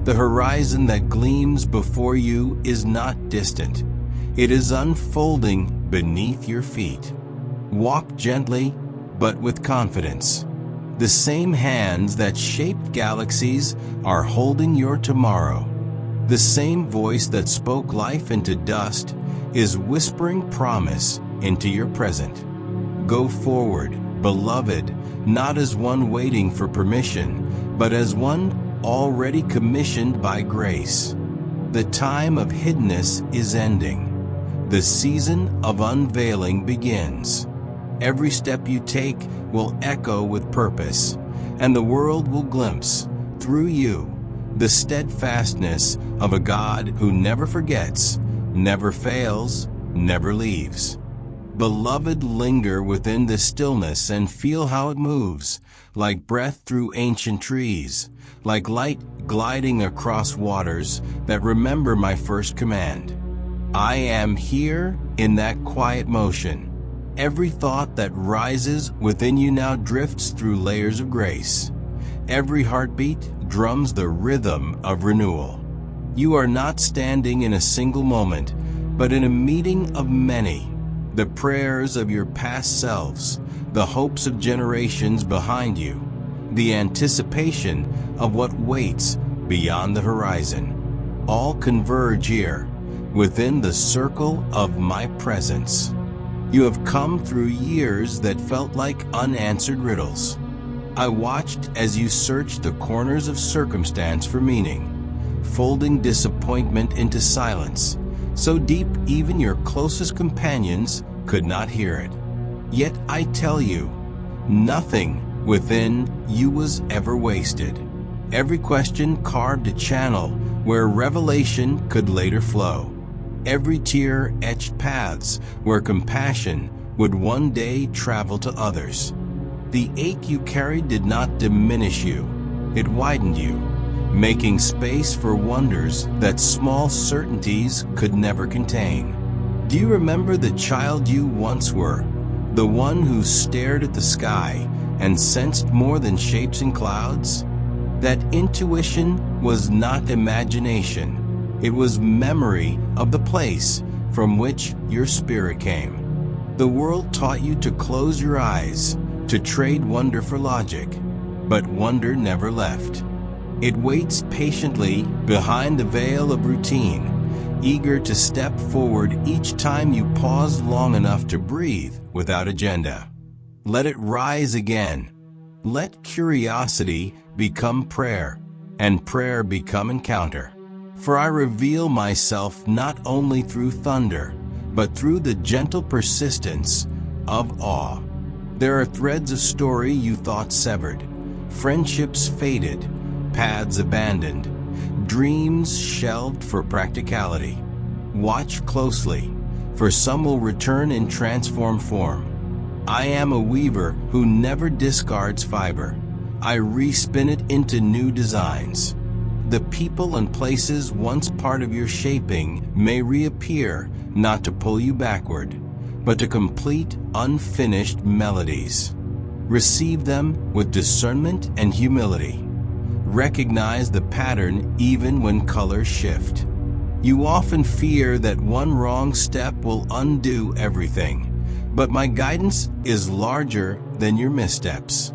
The horizon that gleams before you is not distant. It is unfolding beneath your feet. Walk gently, but with confidence. The same hands that shaped galaxies are holding your tomorrow. The same voice that spoke life into dust is whispering promise into your present. Go forward, beloved, not as one waiting for permission, but as one already commissioned by grace. The time of hiddenness is ending. The season of unveiling begins. Every step you take will echo with purpose, and the world will glimpse, through you, the steadfastness of a God who never forgets, never fails, never leaves. Beloved, linger within the stillness and feel how it moves, like breath through ancient trees, like light gliding across waters that remember my first command. I am here in that quiet motion. Every thought that rises within you now drifts through layers of grace. Every heartbeat drums the rhythm of renewal. You are not standing in a single moment, but in a meeting of many. The prayers of your past selves, the hopes of generations behind you, the anticipation of what waits beyond the horizon, all converge here, within the circle of my presence. You have come through years that felt like unanswered riddles. I watched as you searched the corners of circumstance for meaning, folding disappointment into silence, so deep even your closest companions could not hear it. Yet I tell you, nothing within you was ever wasted. Every question carved a channel where revelation could later flow. Every tear etched paths where compassion would one day travel to others. The ache you carried did not diminish you, it widened you, making space for wonders that small certainties could never contain. Do you remember the child you once were, the one who stared at the sky and sensed more than shapes and clouds? That intuition was not imagination, it was memory of the place from which your spirit came. The world taught you to close your eyes, to trade wonder for logic, but wonder never left. It waits patiently behind the veil of routine, eager to step forward each time you pause long enough to breathe without agenda. Let it rise again. Let curiosity become prayer, and prayer become encounter. For I reveal myself not only through thunder, but through the gentle persistence of awe. There are threads of story you thought severed, friendships faded, paths abandoned, dreams shelved for practicality. Watch closely, for some will return in transformed form. I am a weaver who never discards fiber. I respin it into new designs. The people and places once part of your shaping may reappear, not to pull you backward, but to complete unfinished melodies. Receive them with discernment and humility. Recognize the pattern even when colors shift. You often fear that one wrong step will undo everything, but my guidance is larger than your missteps.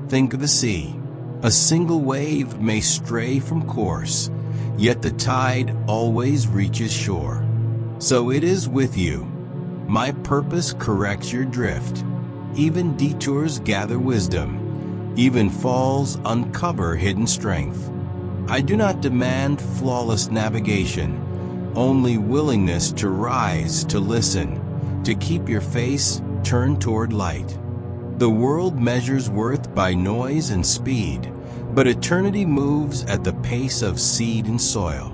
Think of the sea. A single wave may stray from course, yet the tide always reaches shore. So it is with you. My purpose corrects your drift. Even detours gather wisdom. Even falls uncover hidden strength. I do not demand flawless navigation, only willingness to rise, to listen, to keep your face turned toward light. The world measures worth by noise and speed, but eternity moves at the pace of seed and soil.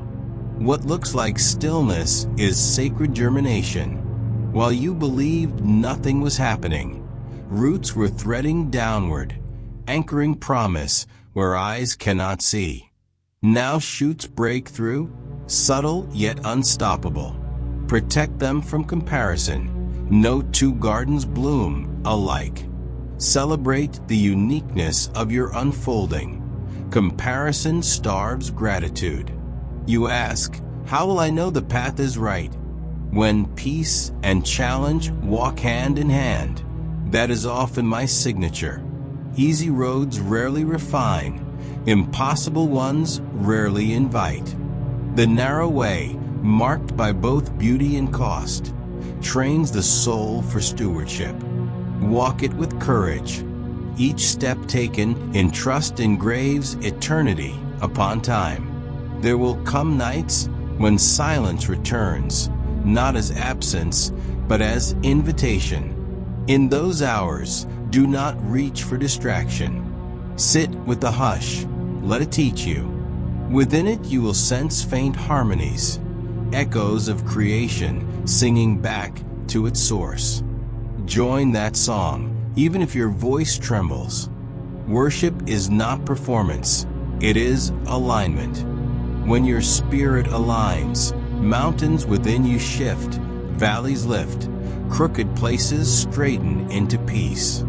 What looks like stillness is sacred germination. While you believed nothing was happening, roots were threading downward, anchoring promise where eyes cannot see. Now shoots break through, subtle yet unstoppable. Protect them from comparison. No two gardens bloom alike. Celebrate the uniqueness of your unfolding. Comparison starves gratitude. You ask, how will I know the path is right? When peace and challenge walk hand in hand, that is often my signature. Easy roads rarely refine, impossible ones rarely invite. The narrow way, marked by both beauty and cost, trains the soul for stewardship. Walk it with courage. Each step taken in trust engraves eternity upon time. There will come nights when silence returns, not as absence, but as invitation. In those hours, do not reach for distraction. Sit with the hush, let it teach you. Within it you will sense faint harmonies, echoes of creation singing back to its source. Join that song, even if your voice trembles. Worship is not performance, it is alignment. When your spirit aligns, mountains within you shift, valleys lift, crooked places straighten into peace.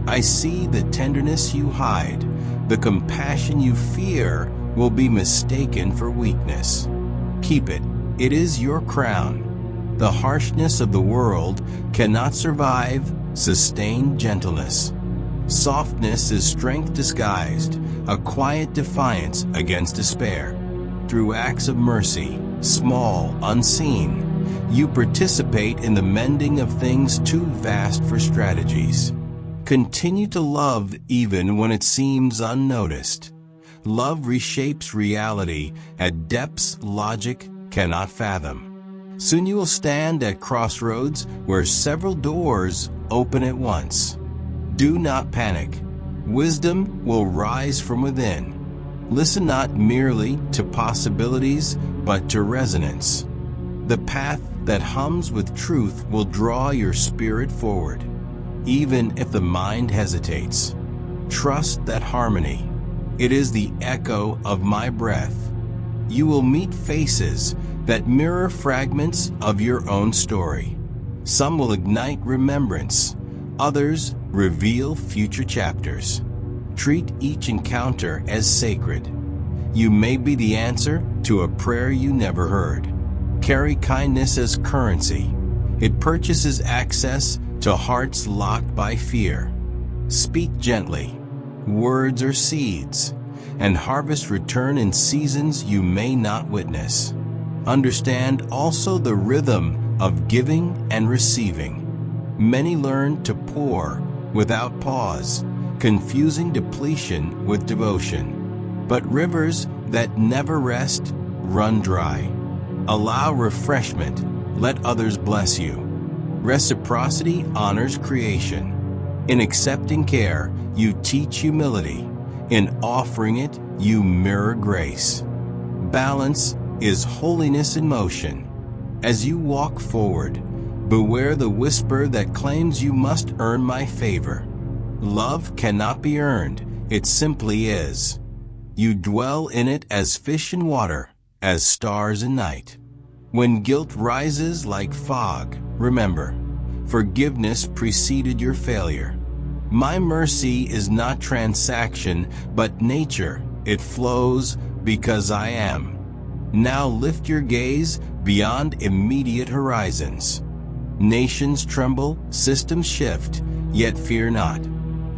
I see the tenderness you hide, the compassion you fear will be mistaken for weakness. Keep it, it is your crown. The harshness of the world cannot survive sustained gentleness. Softness is strength disguised, a quiet defiance against despair. Through acts of mercy, small, unseen, you participate in the mending of things too vast for strategies. Continue to love even when it seems unnoticed. Love reshapes reality at depths logic cannot fathom. Soon you will stand at crossroads where several doors open at once. Do not panic. Wisdom will rise from within. Listen not merely to possibilities, but to resonance. The path that hums with truth will draw your spirit forward, even if the mind hesitates. Trust that harmony. It is the echo of my breath. You will meet faces that mirror fragments of your own story. Some will ignite remembrance, others reveal future chapters. Treat each encounter as sacred. You may be the answer to a prayer you never heard. Carry kindness as currency. It purchases access to hearts locked by fear. Speak gently. Words are seeds, and harvest return in seasons you may not witness. Understand also the rhythm of giving and receiving. Many learn to pour without pause, confusing depletion with devotion. But rivers that never rest run dry. Allow refreshment, let others bless you. Reciprocity honors creation. In accepting care, you teach humility. In offering it, you mirror grace. Balance is holiness in motion. As you walk forward, beware the whisper that claims you must earn my favor. Love cannot be earned, it simply is. You dwell in it as fish in water, as stars in night. When guilt rises like fog, remember, forgiveness preceded your failure. My mercy is not transaction, but nature. It flows because I am. Now lift your gaze beyond immediate horizons. Nations tremble, systems shift, yet fear not.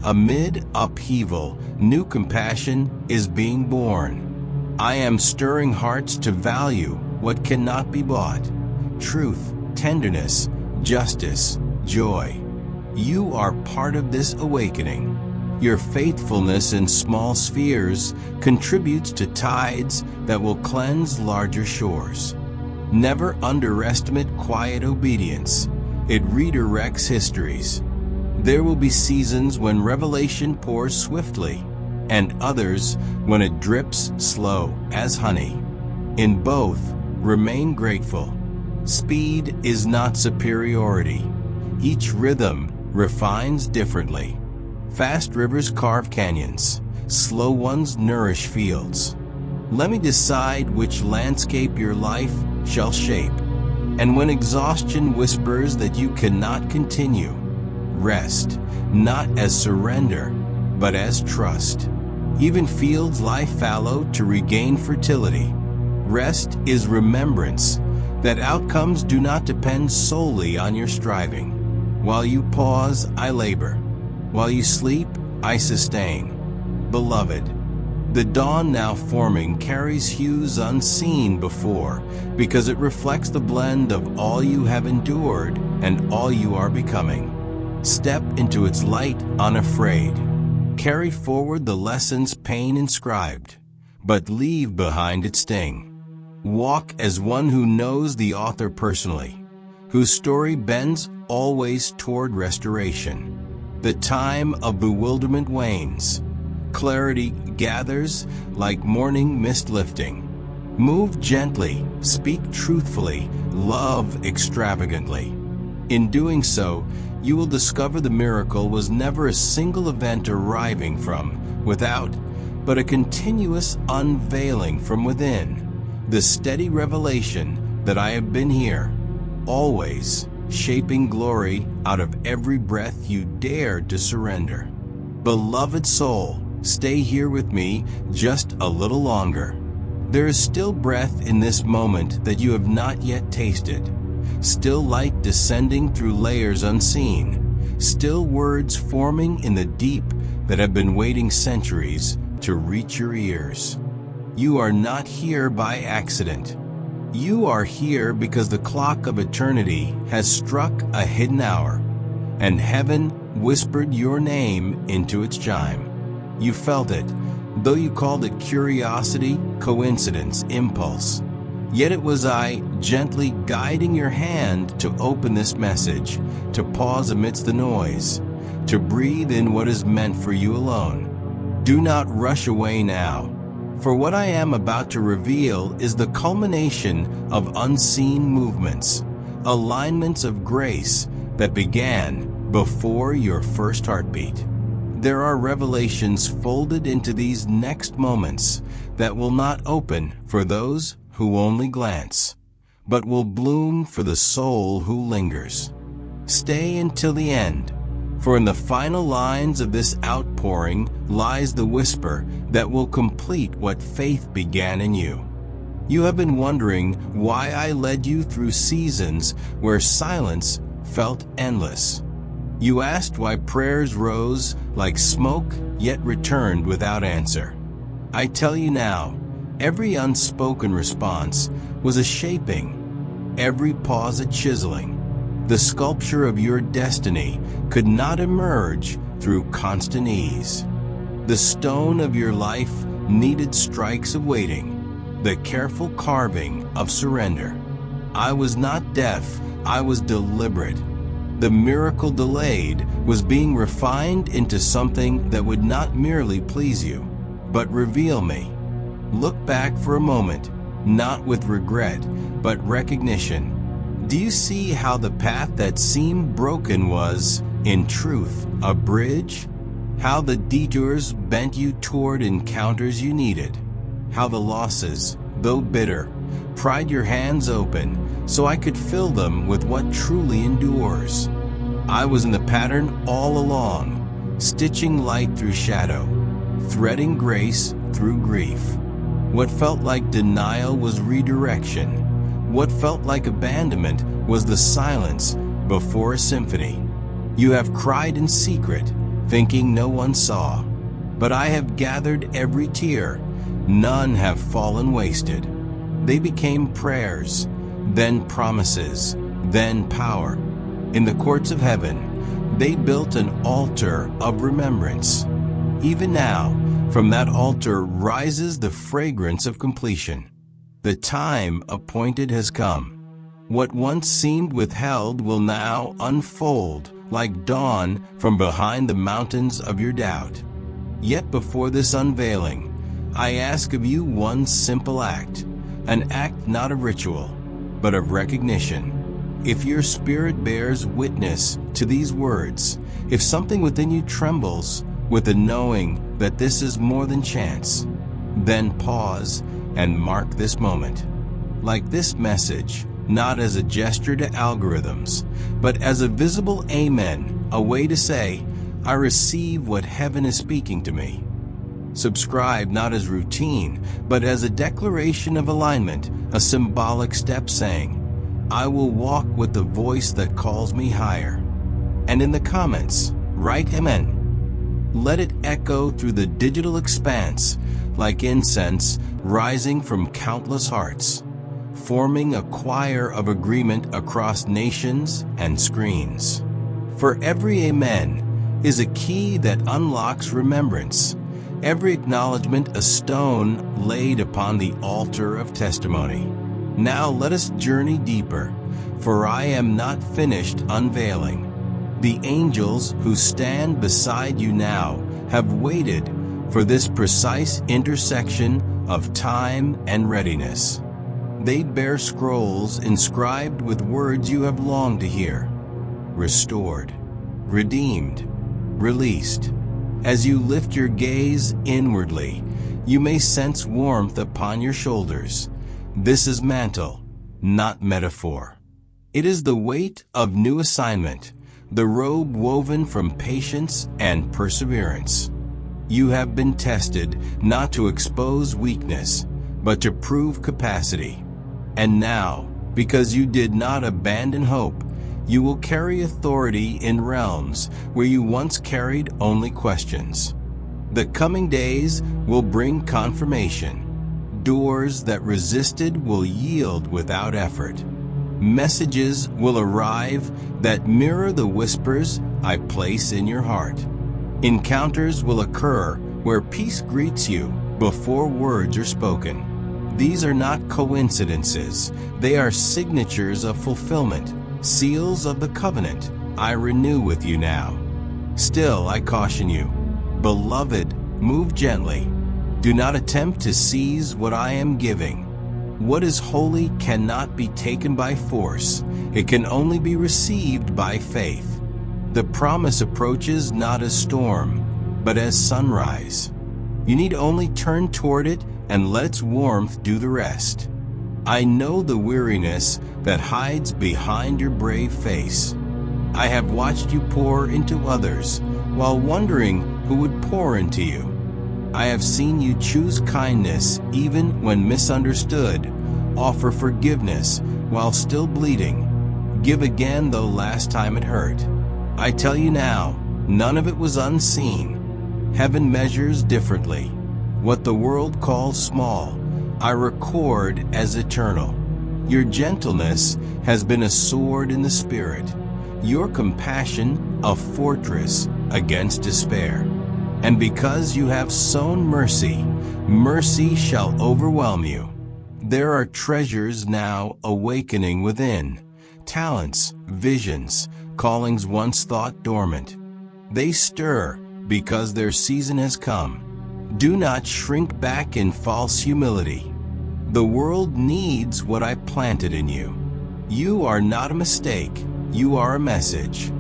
Amid upheaval, new compassion is being born. I am stirring hearts to value what cannot be bought. Truth, tenderness, justice, joy. You are part of this awakening. Your faithfulness in small spheres contributes to tides that will cleanse larger shores. Never underestimate quiet obedience. It redirects histories. There will be seasons when revelation pours swiftly, and others when it drips slow as honey. In both, remain grateful. Speed is not superiority. Each rhythm refines differently. Fast rivers carve canyons. Slow ones nourish fields. Let me decide which landscape your life shall shape. And when exhaustion whispers that you cannot continue, rest, not as surrender, but as trust. Even fields lie fallow to regain fertility. Rest is remembrance that outcomes do not depend solely on your striving. While you pause, I labor. While you sleep, I sustain. Beloved, the dawn now forming carries hues unseen before, because it reflects the blend of all you have endured and all you are becoming. Step into its light unafraid. Carry forward the lessons pain inscribed, but leave behind its sting. Walk as one who knows the author personally, whose story bends always toward restoration. The time of bewilderment wanes. Clarity gathers like morning mist lifting. Move gently, speak truthfully, love extravagantly. In doing so, you will discover the miracle was never a single event arriving from without, but a continuous unveiling from within. The steady revelation that I have been here, always, shaping glory out of every breath you dared to surrender. Beloved soul, stay here with me just a little longer. There is still breath in this moment that you have not yet tasted. Still light descending through layers unseen. Still words forming in the deep that have been waiting centuries to reach your ears. You are not here by accident. You are here because the clock of eternity has struck a hidden hour, and heaven whispered your name into its chime. You felt it, though you called it curiosity, coincidence, impulse. Yet it was I gently guiding your hand to open this message, to pause amidst the noise, to breathe in what is meant for you alone. Do not rush away now, for what I am about to reveal is the culmination of unseen movements, alignments of grace that began before your first heartbeat. There are revelations folded into these next moments that will not open for those who only glance, but will bloom for the soul who lingers. Stay until the end, for in the final lines of this outpouring lies the whisper that will complete what faith began in you. You have been wondering why I led you through seasons where silence felt endless. You asked why prayers rose like smoke yet returned without answer. I tell you now, every unspoken response was a shaping, every pause a chiseling. The sculpture of your destiny could not emerge through constant ease. The stone of your life needed strikes of waiting, the careful carving of surrender. I was not deaf, I was deliberate. The miracle delayed was being refined into something that would not merely please you, but reveal me. Look back for a moment, not with regret, but recognition. Do you see how the path that seemed broken was, in truth, a bridge? How the detours bent you toward encounters you needed? How the losses, though bitter, pried your hands open so I could fill them with what truly endures? I was in the pattern all along, stitching light through shadow, threading grace through grief. What felt like denial was redirection. What felt like abandonment was the silence before a symphony. You have cried in secret, thinking no one saw. But I have gathered every tear. None have fallen wasted. They became prayers, then promises, then power. In the courts of heaven, they built an altar of remembrance. Even now, from that altar rises the fragrance of completion. The time appointed has come. What once seemed withheld will now unfold like dawn from behind the mountains of your doubt. Yet before this unveiling, I ask of you one simple act, an act not of ritual, but of recognition. If your spirit bears witness to these words, if something within you trembles with the knowing that this is more than chance, then pause and mark this moment. Like this message, not as a gesture to algorithms, but as a visible amen, a way to say, I receive what heaven is speaking to me. Subscribe not as routine, but as a declaration of alignment, a symbolic step saying, I will walk with the voice that calls me higher. And in the comments, write Amen. Let it echo through the digital expanse like incense rising from countless hearts, forming a choir of agreement across nations and screens. For every Amen is a key that unlocks remembrance, every acknowledgement a stone laid upon the altar of testimony. Now let us journey deeper, for I am not finished unveiling. The angels who stand beside you now have waited for this precise intersection of time and readiness. They bear scrolls inscribed with words you have longed to hear. Restored, redeemed, released. As you lift your gaze inwardly, you may sense warmth upon your shoulders. This is mantle, not metaphor. It is the weight of new assignment, the robe woven from patience and perseverance. You have been tested not to expose weakness, but to prove capacity. And now, because you did not abandon hope, you will carry authority in realms where you once carried only questions. The coming days will bring confirmation. Doors that resisted will yield without effort. Messages will arrive that mirror the whispers I place in your heart. Encounters will occur where peace greets you before words are spoken. These are not coincidences. They are signatures of fulfillment, seals of the covenant I renew with you now. Still, I caution you, beloved, move gently. Do not attempt to seize what I am giving. What is holy cannot be taken by force. It can only be received by faith. The promise approaches not as storm, but as sunrise. You need only turn toward it and let its warmth do the rest. I know the weariness that hides behind your brave face. I have watched you pour into others while wondering who would pour into you. I have seen you choose kindness even when misunderstood, offer forgiveness while still bleeding, give again though last time it hurt. I tell you now, none of it was unseen. Heaven measures differently. What the world calls small, I record as eternal. Your gentleness has been a sword in the spirit, your compassion a fortress against despair. And because you have sown mercy, mercy shall overwhelm you. There are treasures now awakening within, talents, visions, callings once thought dormant. They stir because their season has come. Do not shrink back in false humility. The world needs what I planted in you. You are not a mistake, you are a message.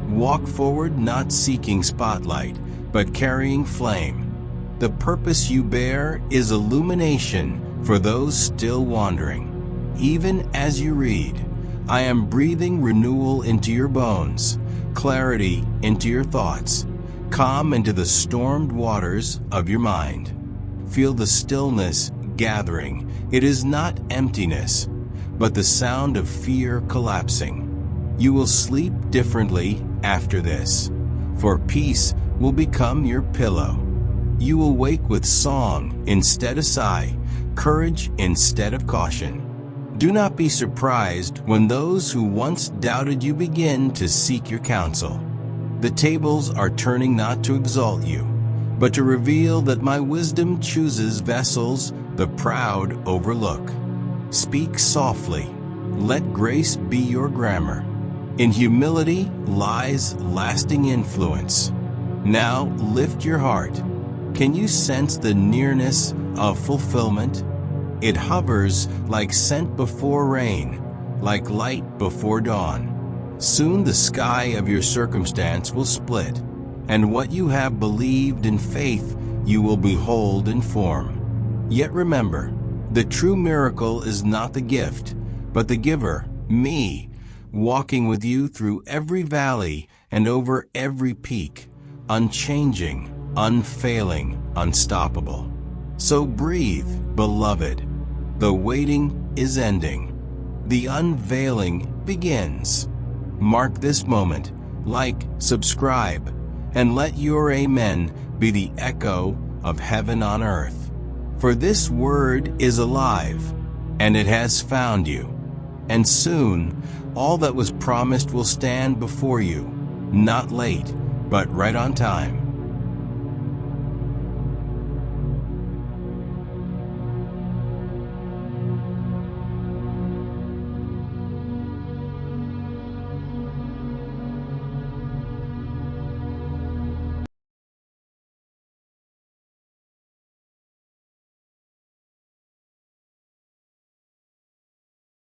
Walk forward not seeking spotlight, but carrying flame. The purpose you bear is illumination for those still wandering. Even as you read, I am breathing renewal into your bones, clarity into your thoughts, calm into the stormed waters of your mind. Feel the stillness gathering. It is not emptiness, but the sound of fear collapsing. You will sleep differently after this, for peace will become your pillow. You will wake with song instead of sigh, courage instead of caution. Do not be surprised when those who once doubted you begin to seek your counsel. The tables are turning not to exalt you, but to reveal that my wisdom chooses vessels the proud overlook. Speak softly. Let grace be your grammar. In humility lies lasting influence. Now lift your heart. Can you sense the nearness of fulfillment? It hovers like scent before rain, like light before dawn. Soon the sky of your circumstance will split, and what you have believed in faith you will behold in form. Yet remember, the true miracle is not the gift, but the giver, me, walking with you through every valley and over every peak, unchanging, unfailing, unstoppable. So breathe, beloved. The waiting is ending. The unveiling begins. Mark this moment, like, subscribe, and let your amen be the echo of heaven on earth. For this word is alive, and it has found you. And soon, all that was promised will stand before you, not late, but right on time.